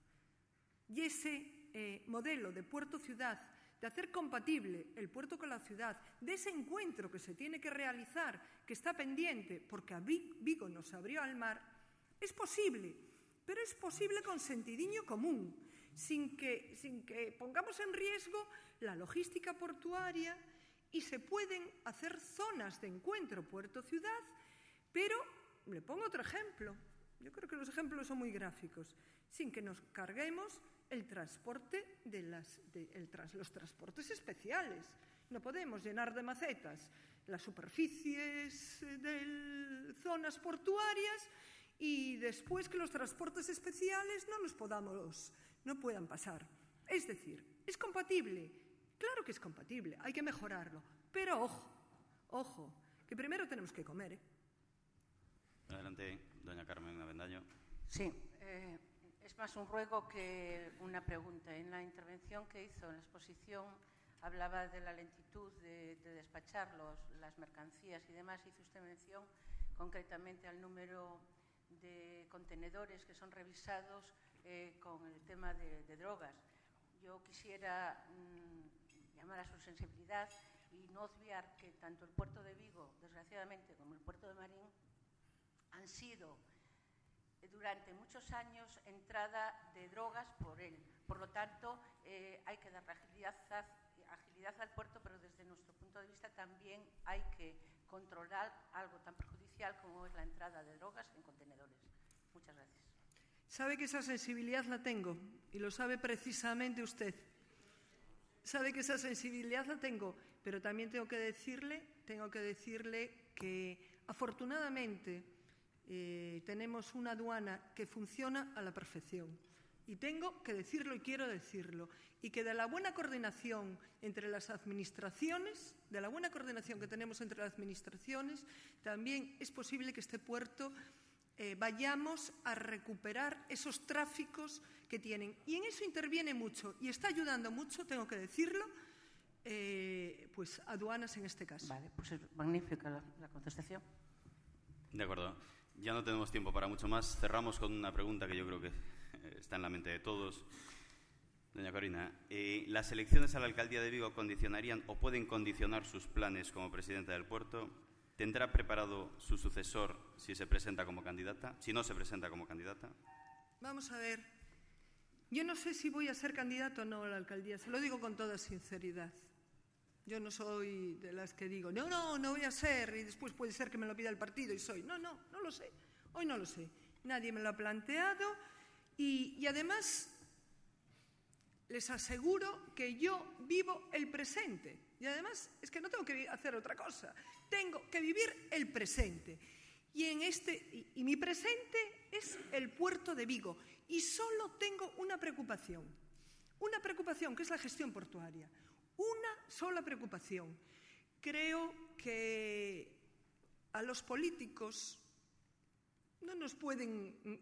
Y ese modelo de puerto-ciudad, de hacer compatible el puerto con la ciudad, de ese encuentro que se tiene que realizar, que está pendiente, porque a Vigo nos abrió al mar, es posible, pero es posible con sentidiño común, sin que pongamos en riesgo la logística portuaria, y se pueden hacer zonas de encuentro puerto-ciudad, pero le pongo otro ejemplo. Yo creo que los ejemplos son muy gráficos, sin que nos carguemos el transporte los transportes especiales. No podemos llenar de macetas las superficies de zonas portuarias y después que los transportes especiales no puedan pasar. Es decir, ¿es compatible? Claro que es compatible, hay que mejorarlo. Pero ojo, que primero tenemos que comer, ¿eh?
Adelante, doña Carmen Avendaño.
Sí, es más un ruego que una pregunta. En la intervención que hizo en la exposición hablaba de la lentitud de despachar las mercancías y demás. Hizo usted mención concretamente al número de contenedores que son revisados con el tema de drogas. Yo quisiera llamar a su sensibilidad y no obviar que tanto el puerto de Vigo, desgraciadamente, como el puerto de Marín han sido durante muchos años entrada de drogas por él. Por lo tanto, hay que dar agilidad al puerto, pero desde nuestro punto de vista también hay que controlar algo tan perjudicial como es la entrada de drogas en contenedores. Muchas gracias.
Sabe que esa sensibilidad la tengo y lo sabe precisamente usted. Sabe que esa sensibilidad la tengo, pero también tengo que decirle que afortunadamente tenemos una aduana que funciona a la perfección. Y tengo que decirlo y quiero decirlo. Y que de la buena coordinación entre las administraciones, de la buena coordinación que tenemos entre las administraciones, también es posible que este puerto vayamos a recuperar esos tráficos que tienen. Y en eso interviene mucho y está ayudando mucho, tengo que decirlo, pues aduanas en este caso.
Vale, pues es magnífica la contestación.
De acuerdo. Ya no tenemos tiempo para mucho más. Cerramos con una pregunta que yo creo que está en la mente de todos. Doña Corina, ¿las elecciones a la alcaldía de Vigo condicionarían o pueden condicionar sus planes como presidenta del puerto? ¿Tendrá preparado su sucesor si se presenta como candidata? Si no se presenta como candidata.
Vamos a ver. Yo no sé si voy a ser candidato o no a la alcaldía. Se lo digo con toda sinceridad. Yo no soy de las que digo, no voy a ser, y después puede ser que me lo pida el partido y soy. No lo sé. Hoy no lo sé. Nadie me lo ha planteado y además les aseguro que yo vivo el presente. Y además es que no tengo que hacer otra cosa. Tengo que vivir el presente. Y mi presente es el puerto de Vigo. Y solo tengo una preocupación que es la gestión portuaria. Una sola preocupación. Creo que a los políticos no nos pueden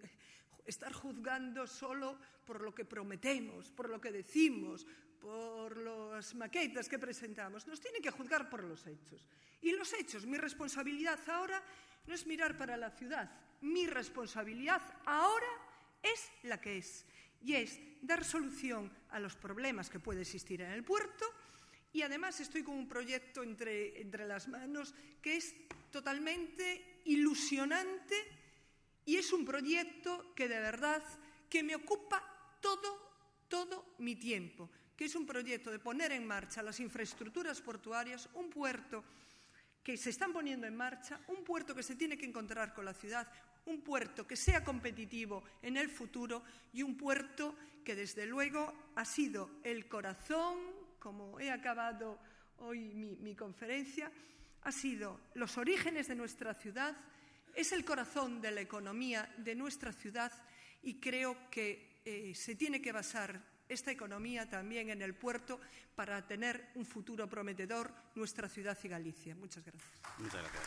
estar juzgando solo por lo que prometemos, por lo que decimos, por las maquetas que presentamos. Nos tienen que juzgar por los hechos. Y los hechos, mi responsabilidad ahora no es mirar para la ciudad. Mi responsabilidad ahora es la que es. Y es dar solución a los problemas que puede existir en el puerto. Y además estoy con un proyecto entre las manos que es totalmente ilusionante y es un proyecto que de verdad que me ocupa todo mi tiempo, que es un proyecto de poner en marcha las infraestructuras portuarias, un puerto que se están poniendo en marcha, un puerto que se tiene que encontrar con la ciudad, un puerto que sea competitivo en el futuro y un puerto que desde luego ha sido el corazón, como he acabado hoy mi conferencia, ha sido los orígenes de nuestra ciudad, es el corazón de la economía de nuestra ciudad y creo que se tiene que basar esta economía también en el puerto para tener un futuro prometedor nuestra ciudad y Galicia. Muchas gracias.
Muchas gracias.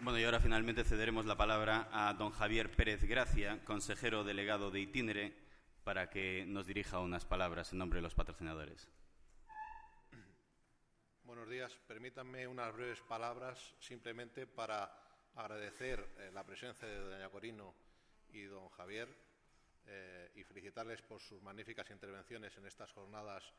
Bueno, y ahora finalmente cederemos la palabra a don Javier Pérez Gracia, consejero delegado de Itinere, para que nos dirija unas palabras en nombre de los patrocinadores.
Buenos días. Permítanme unas breves palabras simplemente para agradecer la presencia de doña Corina y don Javier y felicitarles por sus magníficas intervenciones en estas jornadas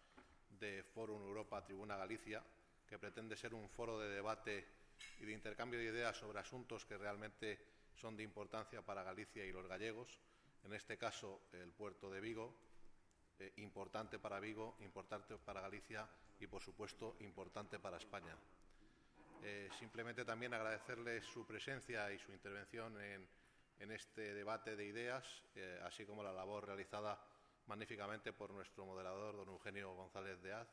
de Fórum Europa Tribuna Galicia, que pretende ser un foro de debate y de intercambio de ideas sobre asuntos que realmente son de importancia para Galicia y los gallegos, en este caso el puerto de Vigo, importante para Vigo, importante para Galicia y, por supuesto, importante para España. Simplemente también agradecerles su presencia y su intervención en este debate de ideas, así como la labor realizada magníficamente por nuestro moderador, don Eugenio González de Az,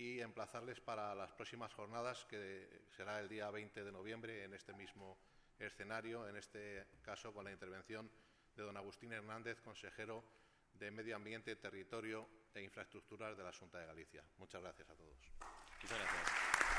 y emplazarles para las próximas jornadas, que será el día 20 de noviembre en este mismo escenario, en este caso con la intervención de don Agustín Hernández, consejero de Medio Ambiente, Territorio e Infraestructuras de la Xunta de Galicia. Muchas gracias a todos.
Muchas gracias.